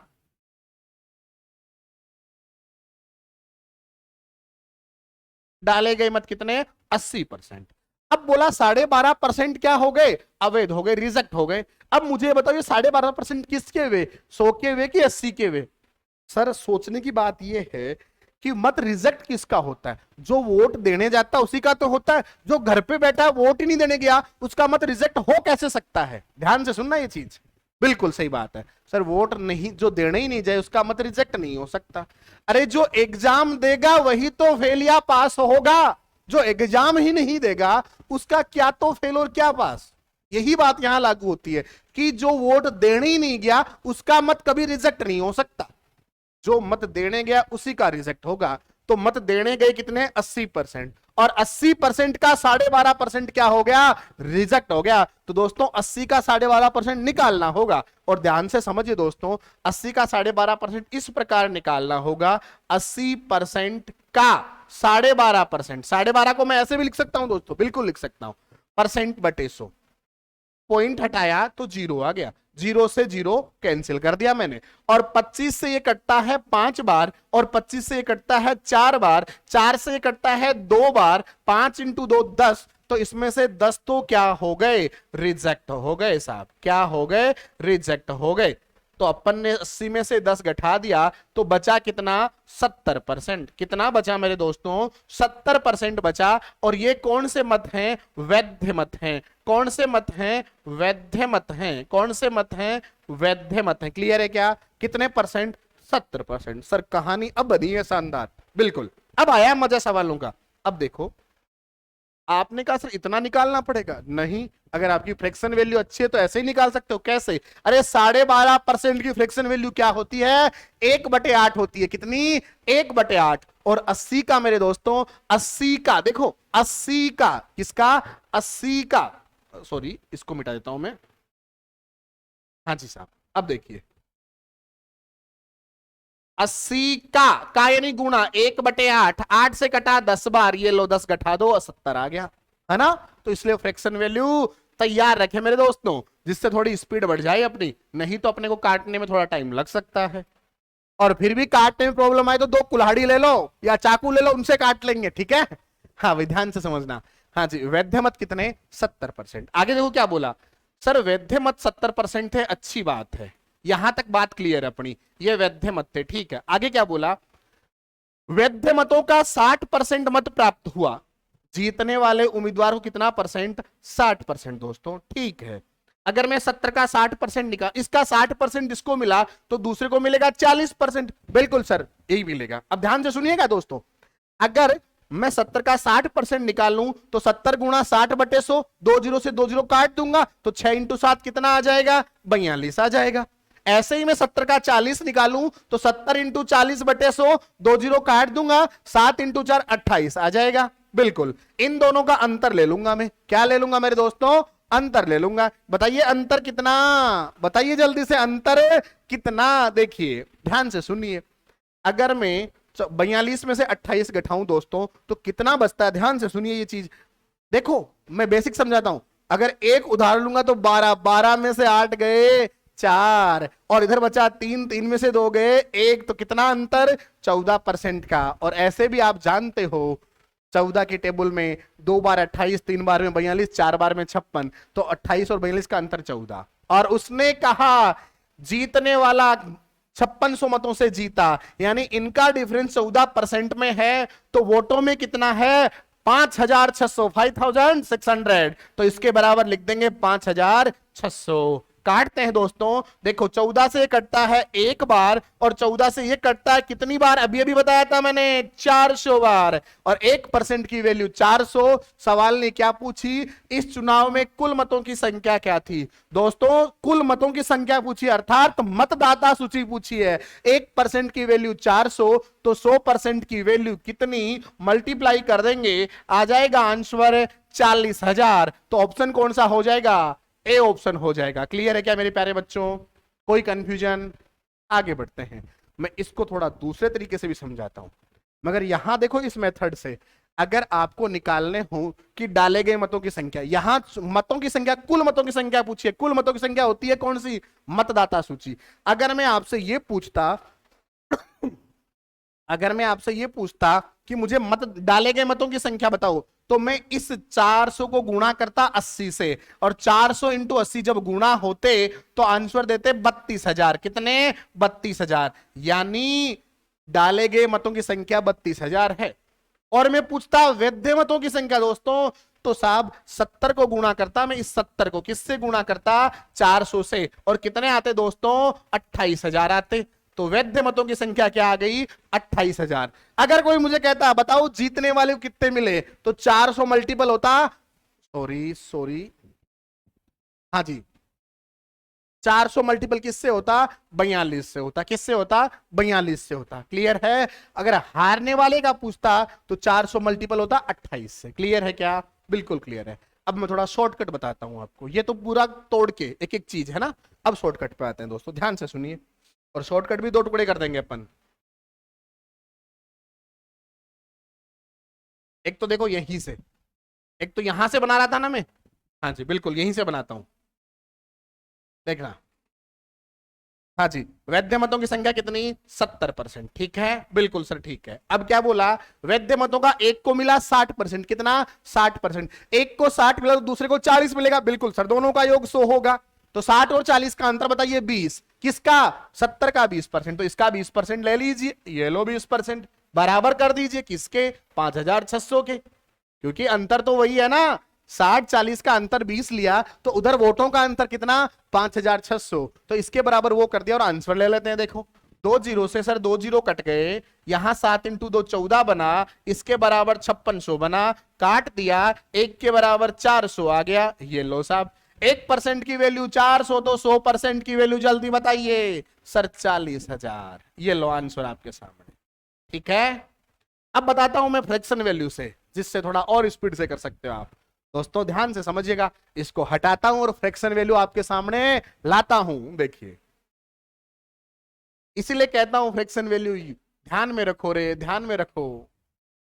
डाले गए मत कितने 80%। अब बोला 12.5% क्या हो गए, अवैध हो गए, रिजेक्ट हो गए। अब मुझे बताओ ये 12.5% किसके वे, 100 के वे कि 80 के वे। सर सोचने की बात यह है कि मत रिजेक्ट किसका होता है, जो वोट देने जाता है उसी का तो होता है, जो घर पे बैठा है वोट ही नहीं देने गया उसका मत रिजेक्ट हो कैसे सकता है। ध्यान से सुनना ये चीज, बिल्कुल सही बात है सर, वोट नहीं जो देने ही नहीं जाए उसका मत रिजेक्ट नहीं हो सकता। अरे जो एग्जाम देगा वही तो फेल या पास होगा, जो एग्जाम ही नहीं देगा उसका क्या तो फेल और क्या पास। यही बात यहां लागू होती है कि जो वोट देने ही नहीं गया उसका मत कभी रिजेक्ट नहीं हो सकता, जो मत देने गया उसी का रिजेक्ट होगा। तो मत देने गए कितने 80%, और 80% का 12.5% क्या हो गया, रिजेक्ट हो गया। तो दोस्तों 80 का 12.5% निकालना होगा, और ध्यान से समझिए दोस्तों, 80 का 12.5% इस प्रकार निकालना होगा, 80% का 12.5%, 12.5 को मैं ऐसे भी लिख सकता हूं दोस्तों, बिल्कुल लिख सकता हूं, परसेंट बटे 100, पॉइंट हटाया तो जीरो आ गया, जीरो से जीरो कैंसिल कर दिया मैंने, और 25 से ये कटता है 5 बार, और 25 से ये कटता है 4 बार, 4 से ये कटता है 2 बार, 5 इंटू 2 10, तो इसमें से 10 तो क्या हो गए, रिजेक्ट हो गए साहब, क्या हो गए, रिजेक्ट हो गए। तो अपन ने 80 में से 10 घटा दिया, तो बचा कितना, 70%। कितना बचा मेरे दोस्तों, 70% बचा। और ये कौन से मत हैं, वैध मत हैं। कौन से मत हैं, वैध मत हैं। कौन से मत हैं, वैध मत हैं। क्लियर है क्या, कितने परसेंट, 70%। सर कहानी अब बनी है शानदार, बिल्कुल। अब आया मजा सवालों का। अब देखो, आपने कहा सर इतना निकालना पड़ेगा, नहीं, अगर आपकी फ्रैक्शन वैल्यू अच्छी है तो ऐसे ही निकाल सकते हो। कैसे, अरे 12.5% की फ्रैक्शन वैल्यू क्या होती है, 1/8 होती है। कितनी, 1/8। और 80 का मेरे दोस्तों, 80 का देखो, 80 का किसका, 80 का, सॉरी इसको मिटा देता हूं मैं, हाँ जी साहब। अब देखिए 80 का यानी गुणा 1/8, 8 से कटा 10 बार, ये लो 10 घटा दो, 70 आ गया, है ना। तो इसलिए फ्रैक्शन वैल्यू तैयार रखे मेरे दोस्तों, जिससे थोड़ी स्पीड बढ़ जाए अपनी, नहीं तो अपने को काटने में थोड़ा टाइम लग सकता है। और फिर भी काटने में प्रॉब्लम आए तो 2 कुल्हाड़ी ले लो या चाकू ले लो, उनसे काट लेंगे, ठीक है। हाँ भाई ध्यान से समझना। हाँ जी, वैध मत कितने, 70%। आगे देखो क्या बोला, सर वैध मत 70% है, अच्छी बात है, यहां तक बात क्लियर है अपनी, ये वैध मत थे, ठीक है। आगे क्या बोला, वैध मतों का 60% मत प्राप्त हुआ, जीतने वाले उम्मीदवार को कितना परसेंट, 60%। दोस्तों ठीक है, अगर मैं 70 का 60% निकाल, इसका 60% जिसको मिला तो दूसरे को मिलेगा 40%। बिल्कुल सर यही मिलेगा। अब ध्यान से सुनिएगा दोस्तों, अगर मैं 70 का 60% निकाल लूं तो 70 गुणा 60/100, 2 जीरो से 2 जीरो काट दूंगा, तो 6 इंटू 7 कितना आ जाएगा, 42 आ जाएगा। ऐसे ही मैं 70 का 40 निकालूं तो 70 इंटू 40/100, 2 जीरो काट दूंगा, 7 इंटू 4 28 आ जाएगा। बिल्कुल, इन दोनों का अंतर ले लूंगा मैं, क्या ले लूंगा मेरे दोस्तों, अंतर ले लूंगा। बताइए अंतर कितना, बताइए जल्दी से, अंतर कितना। देखिए ध्यान से सुनिए, अगर मैं 42 में से 28 घटाऊं दोस्तों तो कितना बचता है, ध्यान से सुनिए ये चीज। देखो मैं बेसिक समझाता हूं, अगर एक उदाहरण लूंगा तो 12, 12 में से 8 गए 4, और इधर बचा 3, 3 में से 2 गए 1, तो कितना अंतर, 14% का। और ऐसे भी आप जानते हो 14 की टेबल में 2 बार 28, 3 बार में 42, 4 बार में 56, तो 28 और 42 का अंतर 14। और उसने कहा जीतने वाला 5600 मतों से जीता, यानी इनका डिफरेंस 14% में है, तो वोटों में कितना है, 5600, 5600। तो इसके बराबर लिख देंगे 5600। काटते हैं दोस्तों, देखो 14 से ये कटता है 1 बार, और 14 से ये कटता है कितनी बार, अभी अभी बताया था मैंने, 400 बार। और 1% की वैल्यू 400। सवाल ने क्या पूछी, इस चुनाव में कुल मतों की संख्या क्या थी। दोस्तों कुल मतों की संख्या पूछी, अर्थात मतदाता सूची पूछी है। 1% की वैल्यू 400, तो 100% की वैल्यू कितनी, मल्टीप्लाई कर देंगे, आ जाएगा आंसर 40,000। तो ऑप्शन कौन सा हो जाएगा, ए ऑप्शन हो जाएगा। क्लियर है क्या मेरे प्यारे बच्चों, कोई कंफ्यूजन। आगे बढ़ते हैं, मैं इसको थोड़ा दूसरे तरीके से भी समझाता हूं, मगर यहां देखो इस मेथड से अगर आपको निकालने हो कि डाले गए मतों की संख्या, यहां मतों की संख्या, कुल मतों की संख्या पूछिए, कुल मतों की संख्या होती है कौन सी, मतदाता सूची। अगर मैं आपसे ये पूछता अगर मैं आपसे ये पूछता कि मुझे मत डाले गए मतों की संख्या बताओ, तो मैं इस 400 को गुणा करता 80 से, और 400 इंटू 80 जब गुणा होते तो आंसर देते 32,000। कितने, 32,000। यानी डाले गए मतों की संख्या 32,000 है। और मैं पूछता वैध मतों की संख्या दोस्तों, तो साहब 70 को गुणा करता मैं, इस 70 को किससे गुणा करता, 400 से, और कितने आते दोस्तों, 28,000 आते। तो वैध मतों की संख्या क्या आ गई, 28,000। अगर कोई मुझे कहता बताओ जीतने वाले को कितने मिले, तो 400 मल्टीपल होता, सॉरी, हाँ जी, 400 मल्टीपल किससे होता? 42 से होता। किससे होता? 42 से होता। क्लियर है? अगर हारने वाले का पूछता तो 400 मल्टीपल होता 28 से। क्लियर है क्या? बिल्कुल क्लियर है। अब मैं थोड़ा शॉर्टकट बताता हूं आपको, ये तो पूरा तोड़ के एक एक चीज है ना। अब शॉर्टकट पे आते हैं दोस्तों, ध्यान से सुनिए, और शॉर्टकट भी 2 टुकड़े कर देंगे अपन। एक तो देखो यहीं से, एक तो यहां से बना रहा था ना मैं। हाँ जी बिल्कुल यहीं से बनाता हूं, देखना। हाँ जी, वैध मतों की संख्या कितनी? 70%। ठीक है, बिल्कुल सर ठीक है। अब क्या बोला? वैध मतों का एक को मिला 60%। कितना? 60%। एक को 60 मिला तो दूसरे को 40 मिलेगा। बिल्कुल सर, दोनों का योग 100 होगा। तो 60 और 40 का अंतर बताइए 20। किसका? 70 का 20%। तो इसका 20% ले लीजिए, ये लो 20%, बराबर कर दीजिए किसके? 5600 के। क्योंकि अंतर तो वही है ना, 60-40 का अंतर 20 लिया तो उधर वोटों का अंतर कितना? 5600। तो इसके बराबर वो कर दिया और आंसर ले लेते हैं। देखो 2 जीरो से सर 2 जीरो कट गए, यहां 7 इंटू 2 14 बना, इसके बराबर 5600 बना, काट दिया, 1 के बराबर 400 आ गया। ये लो साहब, 1% की वैल्यू 400, तो 100% की वैल्यू जल्दी बताइए सर 40,000। ये लो आंसर आपके सामने। ठीक है, अब बताता हूं मैं फ्रैक्शन वैल्यू से, जिससे थोड़ा और स्पीड से कर सकते हो आप। दोस्तों ध्यान से समझिएगा, इसको हटाता हूं और फ्रैक्शन वैल्यू आपके सामने लाता हूं। देखिए, इसीलिए कहता हूं फ्रैक्शन वैल्यू ध्यान में रखो रे, ध्यान में रखो,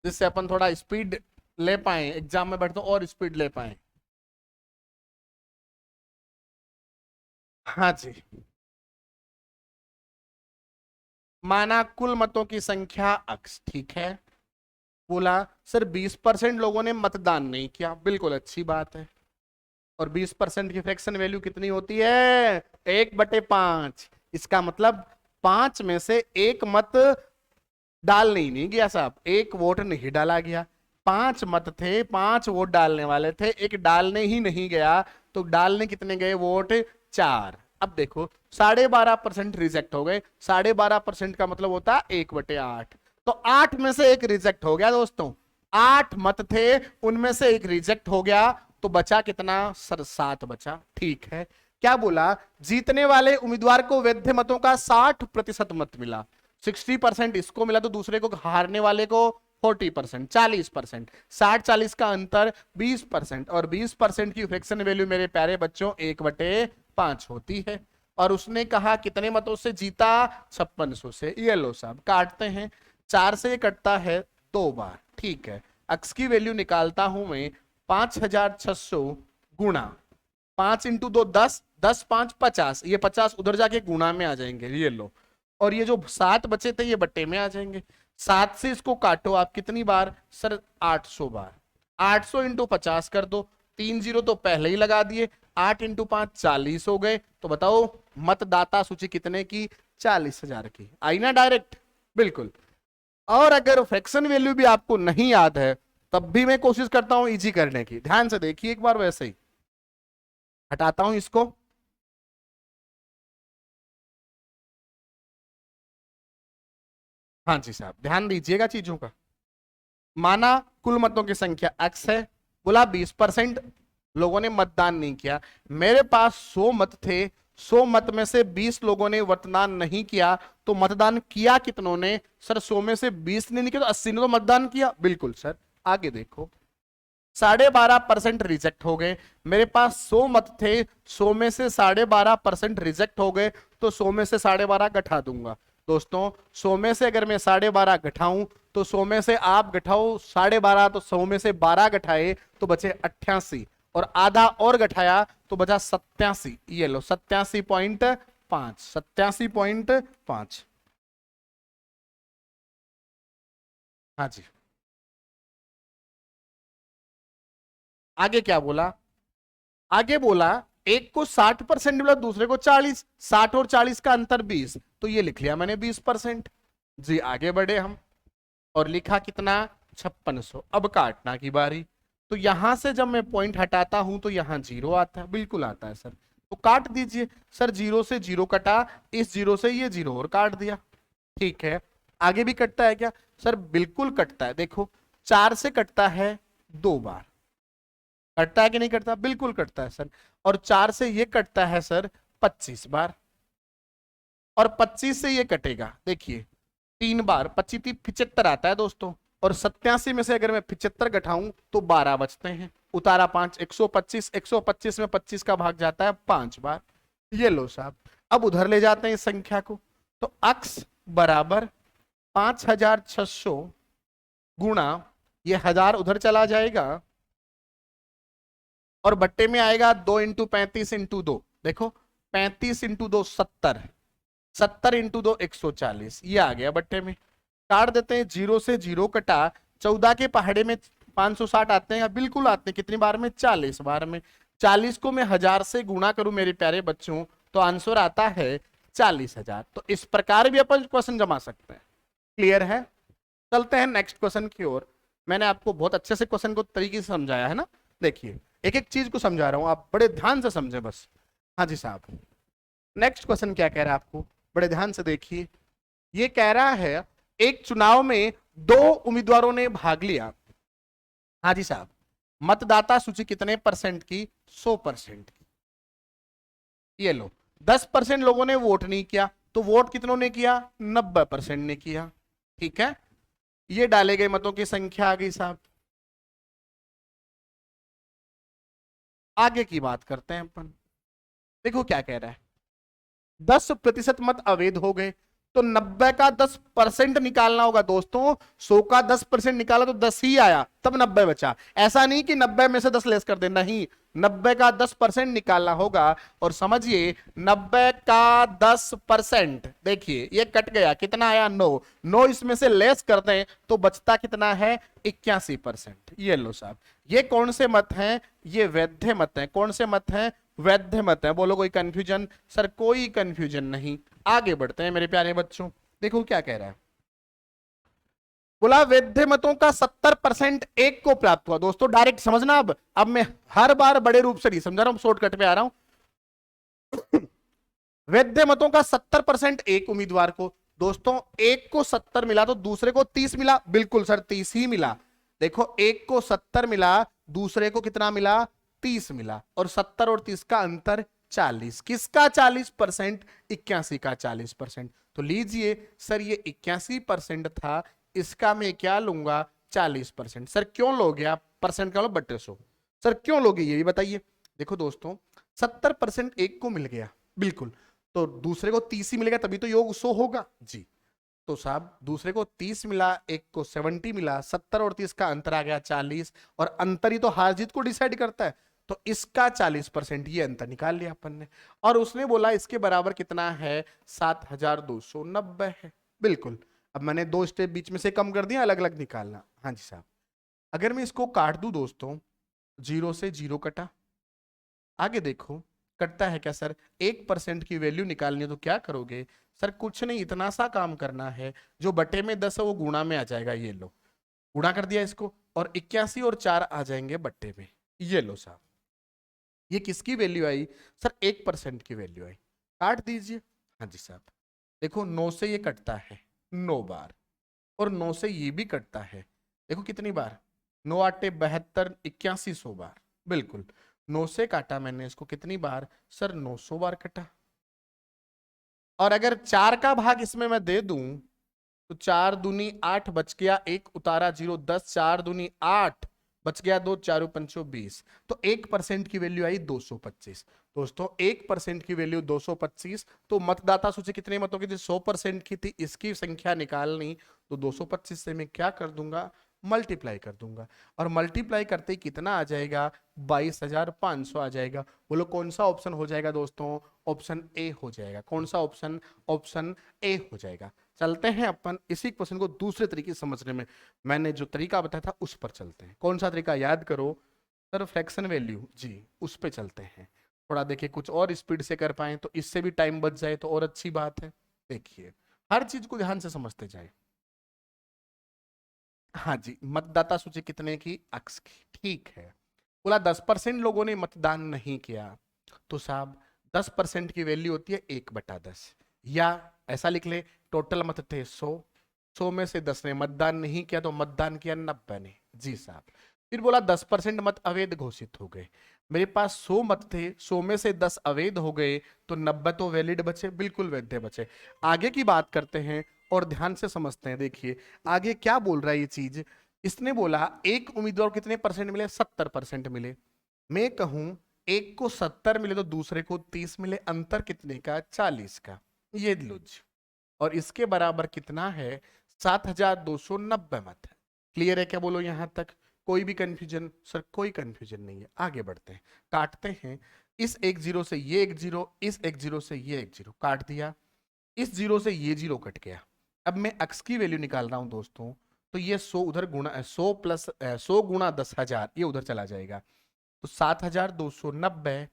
जिससे अपन थोड़ा स्पीड ले पाए, एग्जाम में बैठते और स्पीड ले पाए। हाँ जी, माना कुल मतों की संख्या x। ठीक है, बोला सर 20% लोगों ने मतदान नहीं किया। बिल्कुल अच्छी बात है। और 20% की फ्रैक्शन वैल्यू कितनी होती है? 1/5। इसका मतलब 5 में से एक मत डालने ही नहीं गया साहब, एक वोट नहीं डाला गया। 5 मत थे, 5 वोट डालने वाले थे, एक डालने ही नहीं गया। तो डालने कितने गए वोट? 4। अब देखो 12.5% रिजेक्ट हो गए। 12.5% का मतलब होता है 1/8। तो 8 में से एक रिजेक्ट हो गया दोस्तों। 8 मत थे, उनमें से एक रिजेक्ट हो गया, तो बचा कितना सर? 7 बचा। ठीक है, क्या बोला? जीतने वाले उम्मीदवार को वैध मतों का 60% मत मिला। 60% इसको मिला, तो दूसरे को, हारने वाले को 40%, 40%। 60-40 का अंतर 20%, और 20% की फ्रैक्शन वैल्यू मेरे प्यारे बच्चों 1/5 होती है। और उसने कहा कितने मतों से जीता? 5600 से। ये लो साहब, काटते हैं। 4 से ये कटता है 2 बार। ठीक है, अक्स की वैल्यू निकालता हूं मैं, 5600 गुणा 5 इंटू 2 10, 10 5 50, ये 50 उधर जाके गुणा में आ जाएंगे। ये लो, और ये जो 7 बचे थे ये बट्टे में आ जाएंगे। 7 से इसको काटो आप, कितनी बार सर? 800 बार। 800 इंटू 50 कर दो, 3 जीरो तो पहले ही लगा दिए। 8 इंटू 5 40 हो गए। तो बताओ मतदाता सूची कितने की? 40,000 की। आई ना डायरेक्ट? बिल्कुल। और अगर फ्रैक्शन वैल्यू भी आपको नहीं याद है, तब भी मैं कोशिश करता हूं इजी करने की। ध्यान से देखिए एक बार, वैसे ही हटाता हूं इसको। हाँ जी साहब, ध्यान दीजिएगा चीजों का। माना कुल मतों की संख्या x है, बोला 20% लोगों ने मतदान नहीं किया। मेरे पास 100 मत थे, 100 मत में से 20 लोगों ने मतदान नहीं किया। तो मतदान किया कितनों ने? सर 100 में से 20 ने नहीं किया, तो 80 ने तो मतदान किया। बिल्कुल सर, आगे देखो, 12.5% रिजेक्ट हो गए। मेरे पास 100 मत थे, 100 में से 12.5% रिजेक्ट हो गए। तो 100 में से 12.5 घटा दूंगा। दोस्तों 100 में से अगर मैं 12.5 घटाऊं, तो 100 में से आप घटाओ 12.5, तो 100 में से 12 घटाए तो बचे 88, और आधा और घटाया तो बचा 87। ये लो 87.5, 87.5। हाँ जी, आगे क्या बोला? आगे बोला एक को 60% मिला, दूसरे को 40। 60 और 40 का अंतर 20, तो ये लिख लिया मैंने 20%। जी आगे बढ़े हम, और लिखा कितना? 5600। अब काटना की बारी। तो यहां से जब मैं पॉइंट हटाता हूं तो यहां जीरो आता है। बिल्कुल आता है सर, तो काट दीजिए। सर जीरो से जीरो कटा, इस जीरो से ये जीरो और काट दिया। ठीक है, आगे भी कटता है क्या? सर बिल्कुल कटता है। देखो 4 से कटता है 2 बार। कटता है कि नहीं कटता? बिल्कुल कटता है सर। और 4 से ये कटता है सर 25 बार, और 25 से ये कटेगा, देखिए 3 बार, 25 75 आता है दोस्तों, और 87 में से अगर मैं 75 घटाऊं तो 12 बचते हैं, उतारा 5, 125, 125 में 25 का भाग जाता है 5 बार। ये लो साहब, अब उधर ले जाते हैं इस संख्या को, तो अक्स बराबर 5600 गुणा ये 1000 उधर चला जाएगा, और बट्टे में आएगा 2 इंटू 35 इंटू 2, देखो 35 इंटू 2 70, 70 इंटू 2 140, ये आ गया बट्टे में। काट देते हैं, 0 से 0 कटा, 14 के पहाड़े में 560 आते हैं, बिल्कुल आते हैं, कितनी बार में 40 बार में। 40 को मैं 1000 से गुणा करूं मेरे प्यारे बच्चों, तो आंसर आता है 40,000। तो इस प्रकार भी अपन क्वेश्चन जमा सकते हैं। क्लियर है? चलते हैं नेक्स्ट क्वेश्चन की ओर। मैंने आपको बहुत अच्छे से क्वेश्चन को तरीके से समझाया है ना, देखिए एक एक चीज को समझा रहा हूं, आप बड़े ध्यान से समझे बस। हाँ जी साहब, नेक्स्ट क्वेश्चन क्या कह रहा है आपको, बड़े ध्यान से देखिए। ये कह रहा है एक चुनाव में 2 उम्मीदवारों ने भाग लिया। हाँ जी साहब, मतदाता सूची कितने परसेंट की? 100% की। ये लो, 10% लोगों ने वोट नहीं किया, तो वोट कितनों ने किया? 90% ने किया। ठीक है, ये डाले गए मतों की संख्या आ गई साहब। आगे की बात करते हैं अपन, देखो क्या कह रहा है। 10% मत अवैध हो गए, तो 90 का 10% निकालना होगा दोस्तों। 100 का 10% निकाला तो 10 ही आया, तब 90 बचा। ऐसा नहीं कि 90 में से 10 लेस कर देना, नहीं, 90 का 10% निकालना होगा। और समझिए 90 का 10%, देखिए ये कट गया, कितना आया? 9। 9 इसमें से लेस कर दें तो बचता कितना है? 81%। ये लो साहब, ये कौन से मत हैं? ये वैध मत हैं। कौन से मत हैं? वैध मत है। बोलो कोई कंफ्यूजन? सर कोई कंफ्यूजन नहीं। आगे बढ़ते हैं मेरे प्यारे बच्चों, देखो क्या कह रहा है। बोला वैध मतों का 70% एक को प्राप्त हुआ। दोस्तों डायरेक्ट समझना, अब मैं हर बार बड़े रूप से नहीं समझा रहा हूं, शॉर्टकट पे आ रहा हूं। वैध मतों का 70% एक उम्मीदवार को। दोस्तों एक को 70 मिला तो दूसरे को 30 मिला, बिल्कुल सर 30 ही मिला। देखो एक को 70 मिला, दूसरे को कितना मिला? 30 मिला, और 70 और 30 का अंतर 40। किसका 40%? 81 का 40%। तो लीजिए सर ये 81% था, इसका मैं क्या लूंगा? 40%। सर क्यों लोगे आप? परसेंट का लो बट्टे 100। सर क्यों लोगे ये भी बताइए। देखो दोस्तों 70% एक को मिल गया, बिल्कुल, तो दूसरे को 30 ही मिलेगा, तभी तो योग 100 होगा जी। तो साहब दूसरे को 30 मिला, एक को 70 मिला, 70 और 30 का अंतर आ गया 40, और अंतर ही तो हार जीत को डिसाइड करता है। तो इसका 40% ये अंतर निकाल लिया अपन ने, और उसने बोला इसके बराबर कितना है? 7290 है, बिल्कुल। अब मैंने 2 स्टेप बीच में से कम कर दिया, अलग अलग निकालना। हाँ जी साहब, अगर मैं इसको काट दूं दोस्तों, 0 से 0 कटा, आगे देखो कटता है क्या सर? 1% की वैल्यू निकालनी है तो क्या करोगे? सर कुछ नहीं, इतना सा काम करना है, जो बटे में 10 है वो गुणा में आ जाएगा। ये लो, गुणा कर दिया इसको, और 81 और 4 आ जाएंगे बट्टे में। ये लो साहब, ये किसकी वैल्यू आई? सर 1% की वैल्यू आई। काट दीजिए। हाँ जी साहब, देखो 9 से ये कटता है 9 बार, और 9 से ये भी कटता है, देखो कितनी बार? 9 आटे 72, 8100 बार, बिल्कुल। 9 से काटा मैंने इसको, कितनी बार? सर 900 बार कटा। और अगर 4 का भाग इसमें मैं दे दूं, तो 4 दूनी 8 बच गया, 1 उतारा 0, 10, 4 दूनी 8 बच गया, 2 4 पंचो 20। तो 1% की वैल्यू आई 225। दोस्तों 1% की वैल्यू 225, तो मतदाता सूची कितने मतों की थी? 100% की थी। इसकी संख्या निकालनी, तो 225 से मैं क्या कर दूंगा? मल्टीप्लाई कर दूंगा, और मल्टीप्लाई करते ही कितना आ जाएगा? 22,500 आ जाएगा। बोलो कौन सा ऑप्शन हो जाएगा दोस्तों? ऑप्शन ए हो जाएगा। कौन सा ऑप्शन? ऑप्शन ए हो जाएगा। चलते हैं अपन इसी क्वेश्चन को दूसरे तरीके से समझने में, मैंने जो तरीका बताया था उस पर चलते हैं। कौन सा तरीका? याद करो सर, फ्रैक्शन वैल्यू जी, उस पर चलते हैं। थोड़ा देखिए कुछ और स्पीड से कर पाए तो इससे भी टाइम बच जाए तो और अच्छी बात है। देखिए हर चीज को ध्यान से समझते जाए। हाँ जी, मतदाता सूची कितने की? अक्स की, ठीक है। बोला 10% लोगों ने मतदान नहीं किया, तो साहब 10% की वैल्यू होती है 1/10, या ऐसा लिख ले, टोटल मत थे 100, 100 में से 10 ने मतदान नहीं किया, तो मतदान किया 90 ने जी साहब। फिर बोला 10% मत अवैध घोषित हो गए। मेरे पास 100 मत थे, 100 में से 10 अवैध हो गए, तो 90 तो वैलिड बचे, बिल्कुल वैध बचे। आगे की बात करते हैं और ध्यान से समझते हैं। देखिए आगे क्या बोल रहा है ये चीज। इसने बोला एक उम्मीदवार को कितने परसेंट मिले, 70% मिले। मैं कहूं एक को 70 मिले तो दूसरे को 30 मिले, अंतर कितने का, 40 का। ये लो जी। और इसके बराबर कितना है, 7290 मत है। क्लियर है क्या, बोलो यहां तक कोई भी कंफ्यूजन? सर कोई कंफ्यूजन नहीं है। आगे बढ़ते हैं, काटते हैं। इस एक जीरो से ये एक जीरो, इस एक जीरो से ये एक जीरो काट दिया, इस जीरो से ये जीरो कट गया। अब मैं x की वैल्यू निकाल रहा हूं दोस्तों, तो ये 100 उधर गुणा 100 प्लस 100 गुणा 10,000 ये उधर चला जाएगा, तो 7290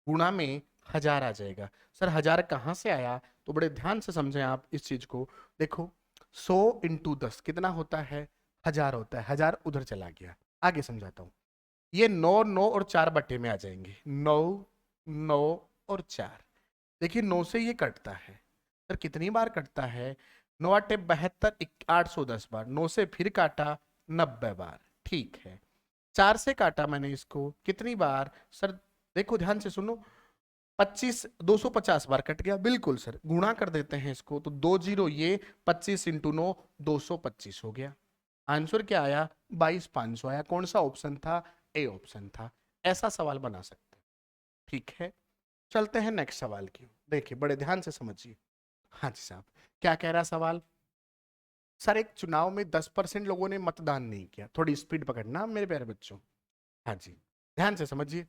गुणा में 1000 आ जाएगा। सर 1000 कहां से आया, तो बड़े ध्यान से समझें आप इस चीज को। देखो 100 इंटू 10 कितना होता है, 1000 होता है। 1000 उधर चला गया। आगे समझाता हूं। ये 9 9 और 4 बटे में आ जाएंगे, 9 9 और 4। देखिए 9 से ये कटता है, सर कितनी बार कटता है, 9 8 72, 810 बार। 9 से फिर काटा, 90 बार। ठीक है, 4 से काटा मैंने इसको, कितनी बार सर, देखो ध्यान से सुनो, 25 250 बार कट गया। बिल्कुल सर, गुणा कर देते हैं इसको, तो 2 जीरो ये, 25 इंटू 9 225 हो गया। आंसर क्या आया, 22,500 आया। कौन सा ऑप्शन था, ए ऑप्शन था। ऐसा सवाल बना सकते हैं। ठीक है, चलते हैं नेक्स्ट सवाल की। देखिए बड़े ध्यान से समझिए। हाँ जी साहब, क्या कह रहा सवाल, सर एक चुनाव में 10% लोगों ने मतदान नहीं किया। थोड़ी स्पीड पकड़ना मेरे प्यारे बच्चों। हाँ जी, ध्यान से समझिए।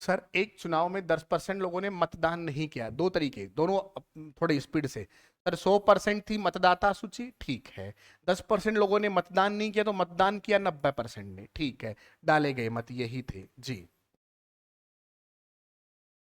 सर एक चुनाव में 10% लोगों ने मतदान नहीं किया, दो तरीके, दोनों थोड़ी स्पीड से। सर 100% थी मतदाता सूची, ठीक है। 10% लोगों ने मतदान नहीं किया, तो मतदान किया 90% ने, ठीक है। डाले गए मत यही थे जी।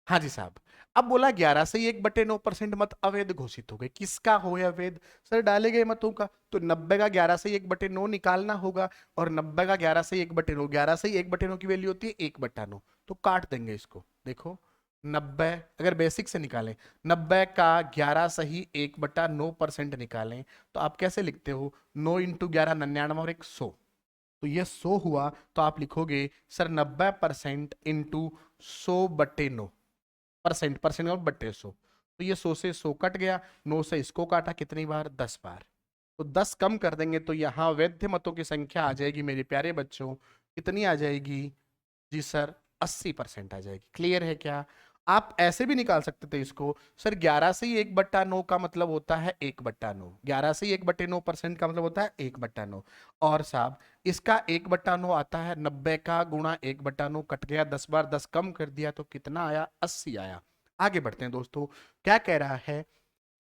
हाँ जी साहब। अब बोला 11 से ही 1/9% मत अवैध घोषित हो गए। किसका हो या अवैध, सर डाले गए मतों का। तो 90 का 11 से 1/9 निकालना होगा, और 90 का 11 से 1/9, 11 से 1/9 की वैल्यू होती है 1/9, तो काट देंगे इसको। देखो 90 अगर बेसिक से निकालें, 90 का 11 सही 1/9% निकालें, तो आप कैसे लिखते हो, 9 इंटू 11 99 और 100, तो ये 100 हुआ। तो आप लिखोगे सर 90% इंटू 100/9, परसेंट परसेंट और बट्टे 100, तो ये 100 से 100 कट गया। 9 से इसको काटा, कितनी बार, 10 बार। तो 10 कम कर देंगे तो यहाँ वैध मतों की संख्या आ जाएगी मेरे प्यारे बच्चों, कितनी आ जाएगी जी सर, 80% आ जाएगी। क्लियर है क्या। आप ऐसे भी निकाल सकते थे इसको, सर 11 से ही 1/9 का मतलब होता है 1/9, 11 से ही 1/9% का मतलब होता है 1/9। और साहब इसका 1/9 आता है 90 का गुणा 1/9, कट गया 10 बार, 10 कम कर दिया तो कितना आया, 80 आया। आगे बढ़ते हैं दोस्तों, क्या कह रहा है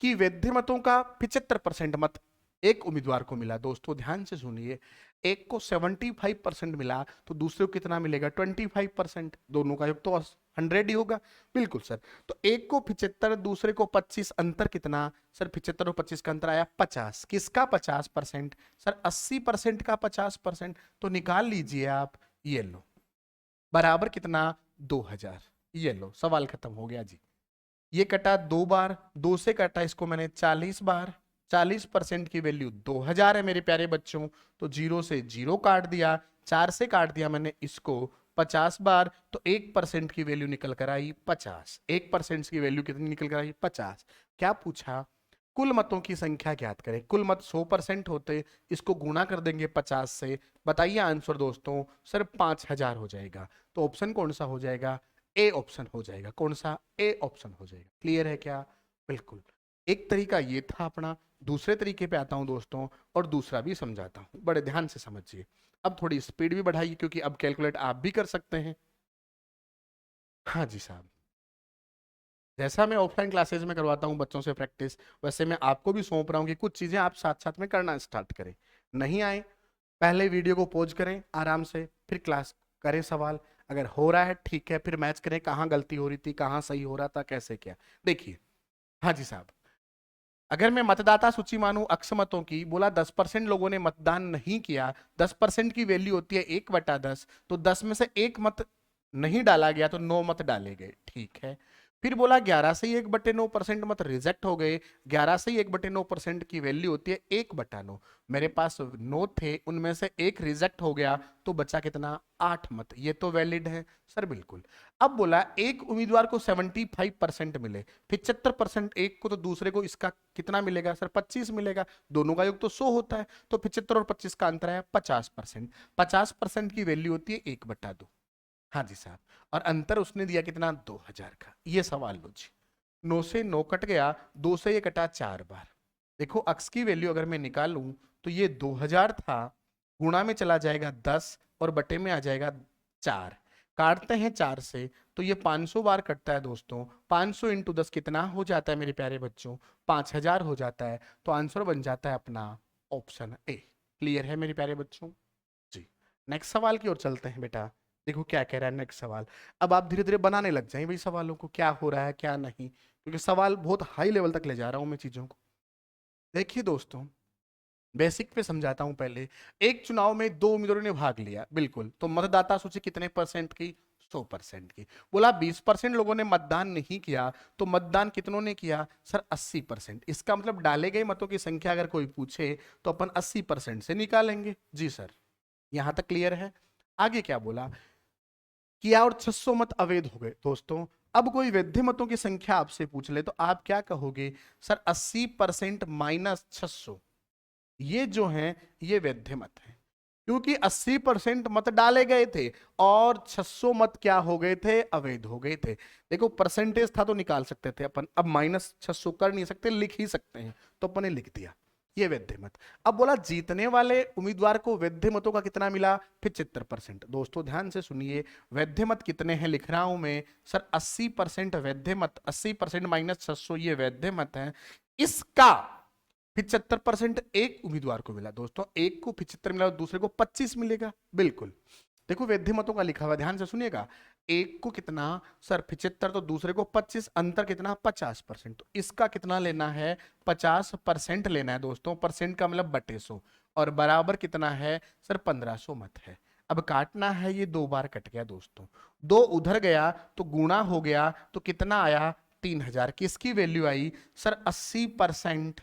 कि वैध मतों का 75% मत एक उम्मीदवार को मिला। दोस्तों ध्यान से सुनिए, एक को 75% मिला, तो दूसरे को कितना मिलेगा, 25%। दोनों का योग तो 100 ही होगा। बिल्कुल सर, तो एक को 75, दूसरे को 25, अंतर कितना, सर 75 और 25 का अंतर आया 50। किसका 50%, सर 80% का 50%। तो निकाल लीजिए आप, ये लो बराबर कितना, 2000। ये लो सवाल खत्म हो गया जी। ये कटा 2 बार, 2 से कटा इसको मैंने 40 बार, 40% की वैल्यू 2000 है मेरे प्यारे बच्चों। तो 0 से 0 काट दिया, 4 से काट दिया मैंने इसको 50 बार, तो 1% की वैल्यू निकल कर आई 50। 1% की वैल्यू कितनी निकल कर आई, 50। क्या पूछा, कुल मतों की संख्या ज्ञात करें। कुल मत 100% होते, इसको गुणा कर देंगे 50 से। बताइए आंसर दोस्तों, सर 5000 हो जाएगा। तो ऑप्शन कौन सा हो जाएगा, ए ऑप्शन हो जाएगा। कौन सा, ए ऑप्शन हो जाएगा। क्लियर है क्या, बिल्कुल। एक तरीका ये था अपना, दूसरे तरीके पे आता हूं दोस्तों, और दूसरा भी समझाता हूं, बड़े ध्यान से समझिए। अब थोड़ी स्पीड भी बढ़ाइए, क्योंकि अब कैलकुलेट आप भी कर सकते हैं। हाँ जी साहब, जैसा मैं ऑफलाइन क्लासेज में करवाता हूँ बच्चों से प्रैक्टिस, वैसे मैं आपको भी सौंप रहा हूँ कि कुछ चीजें आप साथ साथ में करना स्टार्ट करें। नहीं आए, पहले वीडियो को पॉज करें आराम से, फिर क्लास करें सवाल। अगर हो रहा है ठीक है, फिर मैच करें कहाँ गलती हो रही थी, कहाँ सही हो रहा था, कैसे क्या। देखिए हाँ जी साहब, अगर मैं मतदाता सूची मानूं अक्ष मतों की, बोला 10% लोगों ने मतदान नहीं किया, 10% की वैल्यू होती है 1/10, तो 10 में से एक मत नहीं डाला गया, तो 9 मत डाले गए। ठीक है, फिर बोला 11 से 1/9% मत रिजेक्ट हो गए। 11 से 1/9% की वैल्यू होती है 1/9। मेरे पास 9 थे, उनमें से एक रिजेक्ट हो गया, तो बचा कितना? 8 मत। ये तो वैलिड है सर, बिल्कुल। अब बोला एक उम्मीदवार को 75% मिले, 75% एक को, तो दूसरे को इसका कितना मिलेगा सर? 25 मिलेगा। दोनों का योग तो 100 होता है, तो 75 और 25 का अंतर है 50%। 50% की वैल्यू होती है 1/2। हाँ जी साहब। और अंतर उसने दिया कितना? 2000 का। ये सवाल लो जी। 9 से 9 कट गया, 2 से ये कटा 4 बार। देखो अक्स की वैल्यू अगर मैं निकालूं तो ये 2000 था, गुणा में चला जाएगा 10 और बटे में आ जाएगा 4। काटते हैं 4 से तो ये 500 बार कटता है दोस्तों। 500 इंटू 10 कितना हो जाता है मेरे प्यारे बच्चों? 5000 हो जाता है। तो आंसर बन जाता है अपना ऑप्शन ए। क्लियर है मेरे प्यारे बच्चों जी। नेक्स्ट सवाल की ओर चलते हैं बेटा। देखो क्या कह रहा है नेक्स्ट सवाल। अब आप धीरे धीरे बनाने लग जाएं भाई सवालों को, क्या हो रहा है क्या नहीं, क्योंकि सवाल बहुत हाई लेवल तक ले जा रहा हूं मैं चीजों को। देखिए दोस्तों, बेसिक पे समझाता हूं पहले। एक चुनाव में दो उम्मीदवारों ने भाग लिया, बिल्कुल, तो मतदाता सूची कितने परसेंट की? 100% की। बोला 20% लोगों ने मतदान नहीं किया, तो मतदान कितनों ने किया सर? 80%। इसका मतलब डाले गए मतों की संख्या अगर कोई पूछे तो अपन 80% से निकालेंगे। जी सर, यहां तक क्लियर है। आगे क्या बोला? किया और 600 मत अवैध हो गए दोस्तों। अब कोई वैध मतों की संख्या आपसे पूछ ले तो आप क्या कहोगे सर? 80% माइनस 600, ये जो है ये वैध मत है, क्योंकि 80% मत डाले गए थे और 600 मत क्या हो गए थे? अवैध हो गए थे। देखो परसेंटेज था तो निकाल सकते थे अपन, अब माइनस 600 कर नहीं सकते, लिख ही सकते हैं, तो अपन ने लिख दिया ये वैध मत। अब बोला जीतने वाले उम्मीदवार को वैध मतों का कितना मिला? 75%। दोस्तों ध्यान से सुनिए, वैध मत कितने हैं लिख रहा हूं मैं सर? 80% वैध मत, 80% माइनस 600 ये वैध मत है। इसका 75% एक उम्मीदवार को मिला दोस्तों, एक को 75 मिला और दूसरे को 25 मिलेगा, बिल्कुल। देखो वैध मतों का लिखा हुआ, ध्यान से सुनिएगा। एक को कितना सर? 75, तो दूसरे को 25, अंतर कितना? 50%। तो इसका कितना लेना है? 50% लेना है दोस्तों। परसेंट का मतलब बटे 100, और बराबर कितना है सर? 1500 मत है। अब काटना है, ये दो बार कट गया दोस्तों, दो उधर गया तो गुणा हो गया, तो कितना आया? 3000। किसकी वैल्यू आई सर? 80%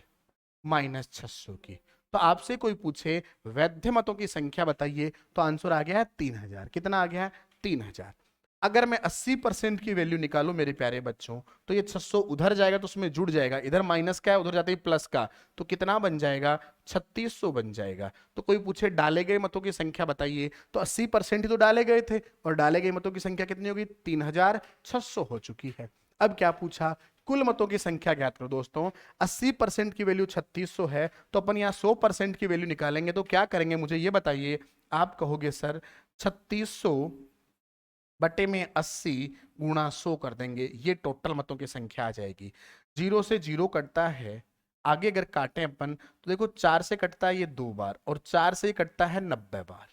माइनस 600 की। तो आपसे कोई पूछे वैध मतों की संख्या बताइए, तो आंसर आ गया है 3000। कितना आ गया है? 3000। अगर मैं 80% की वैल्यू निकालूं मेरे प्यारे बच्चों, तो ये 600 उधर जाएगा तो उसमें जुड़ जाएगा, इधर माइनस का है उधर जाते ही प्लस का, तो कितना बन जाएगा? 3600 बन जाएगा। तो कोई पूछे डाले गए मतों की संख्या बताइए, तो 80% ही तो डाले गए थे, और डाले गए मतों की संख्या कितनी होगी? 3600 हो चुकी है। अब क्या पूछा? कुल मतों की संख्या ज्ञात करो दोस्तों। 80% की वैल्यू 3600 है, तो अपन यहाँ 100% की वैल्यू निकालेंगे, तो क्या करेंगे मुझे ये बताइए। आप कहोगे सर 3600 बटे में 80 गुणा 100 कर देंगे, ये टोटल मतों की संख्या आ जाएगी। 0 से 0 कटता है, आगे अगर काटें अपन तो देखो 4 से कटता है ये 2 बार, और 4 से कटता है 90 बार,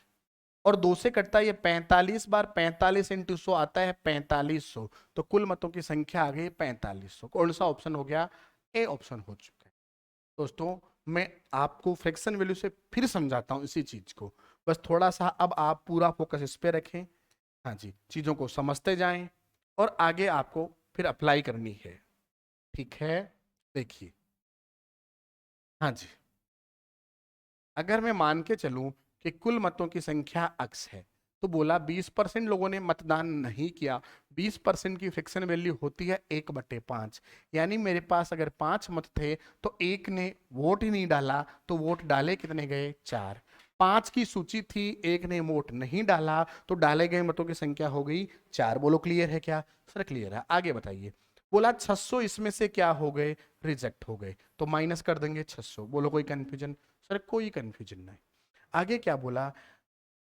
और 2 से कटता है ये 45 बार। 45 इंटू 100 आता है 4500। तो कुल मतों की संख्या आ गई 4500। कौन सा ऑप्शन हो गया? ए ऑप्शन हो चुका है दोस्तों। मैं आपको फ्रैक्शन वैल्यू से फिर समझाता हूं इसी चीज को, बस थोड़ा सा अब आप पूरा फोकस इस पे रखें। हाँ जी, चीजों को समझते जाएं और आगे आपको फिर अप्लाई करनी है, ठीक है? देखिए, हाँ जी, अगर मैं मान के चलूं कि कुल मतों की संख्या अक्स है, तो बोला 20% लोगों ने मतदान नहीं किया। 20% की फ्रिक्शन वैल्यू होती है 1/5, यानी मेरे पास अगर 5 मत थे तो एक ने वोट ही नहीं डाला, तो वोट डाले कितने गए? 4। 5 की सूची थी, एक ने वोट नहीं डाला, तो डाले गए मतों की संख्या हो गई 4। बोलो क्लियर है क्या सर? क्लियर है। आगे बताइए। बोला 600 इसमें से क्या हो गए? रिजेक्ट हो गए, तो माइनस कर देंगे 600। बोलो कोई कंफ्यूजन सर? कोई कंफ्यूजन नहीं। आगे क्या बोला?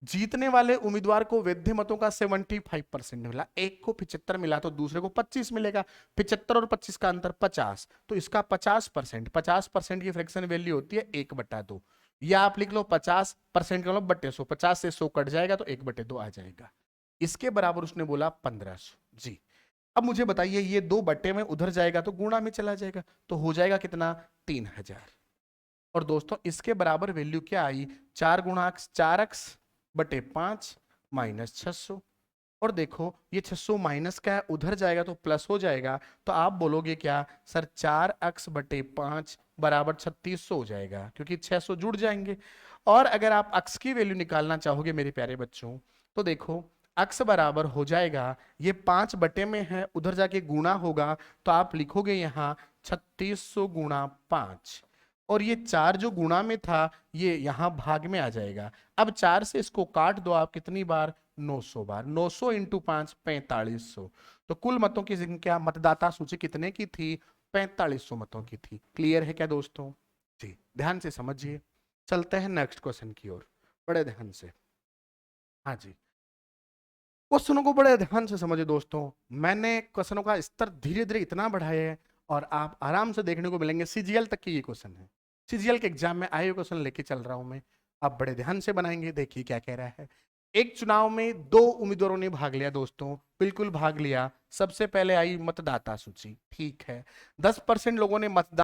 जीतने वाले उम्मीदवार को वैध मतों का 75% मिला, एक को 75 मिला तो दूसरे को 25 मिलेगा। 75 और 25 का अंतर 50, तो इसका 50%। 50% की फ्रैक्शन वैल्यू होती है 1/2, या आप लिख लो 50% का मतलब बटे 100। 50 से 100 कट जाएगा तो 1/2 आ जाएगा। इसके बराबर उसने बोला 1500। जी, अब मुझे बताइए, ये दो बटे में उधर जाएगा तो गुणा में चला जाएगा, तो हो जाएगा कितना? 3000। और दोस्तों इसके बराबर वैल्यू क्या आई? 4 गुणा 4x बटे 5 माइनस 600। और देखो ये 600 माइनस का है, उधर जाएगा तो प्लस हो जाएगा, तो आप बोलोगे क्या सर 4x/5 बराबर 3600 हो जाएगा, क्योंकि 600 जुड़ जाएंगे। और अगर आप x की वैल्यू निकालना चाहोगे मेरे प्यारे बच्चों, तो देखो x बराबर हो जाएगा, ये 5 बटे में है, उधर जाके गुणा होगा, तो आप लिखोगे यहाँ 3600 गुणा 5, और ये 4 जो गुणा में था ये यहाँ भाग में आ जाएगा। अब 4 से इसको काट दो आप, कितनी बार 900 बार, 900 इंटू 5 4500। तो कुल मतों की संख्या मतदाता सूची कितने की थी, 4500 मतों की थी। क्लियर है क्या दोस्तों? जी ध्यान से समझिए। चलते हैं नेक्स्ट क्वेश्चन की ओर, बड़े ध्यान से। हाँ जी, क्वेश्चनों को बड़े ध्यान से समझिए दोस्तों। मैंने क्वेश्चनों का स्तर धीरे धीरे इतना बढ़ाया है और आप आराम से देखने को मिलेंगे, सीजीएल तक की ये क्वेश्चन है, सीजीएल के एग्जाम में आए हुए क्वेश्चन लेके चल रहा हूं मैं। आप बड़े ध्यान से बनाएंगे, देखिए क्या कह रहा है। एक चुनाव में 2 उम्मीदवारों ने भाग लिया दोस्तों, बिल्कुल भाग लिया। सबसे पहले आई मतदाता सूची, ठीक है। 10% लोगों ने मतदान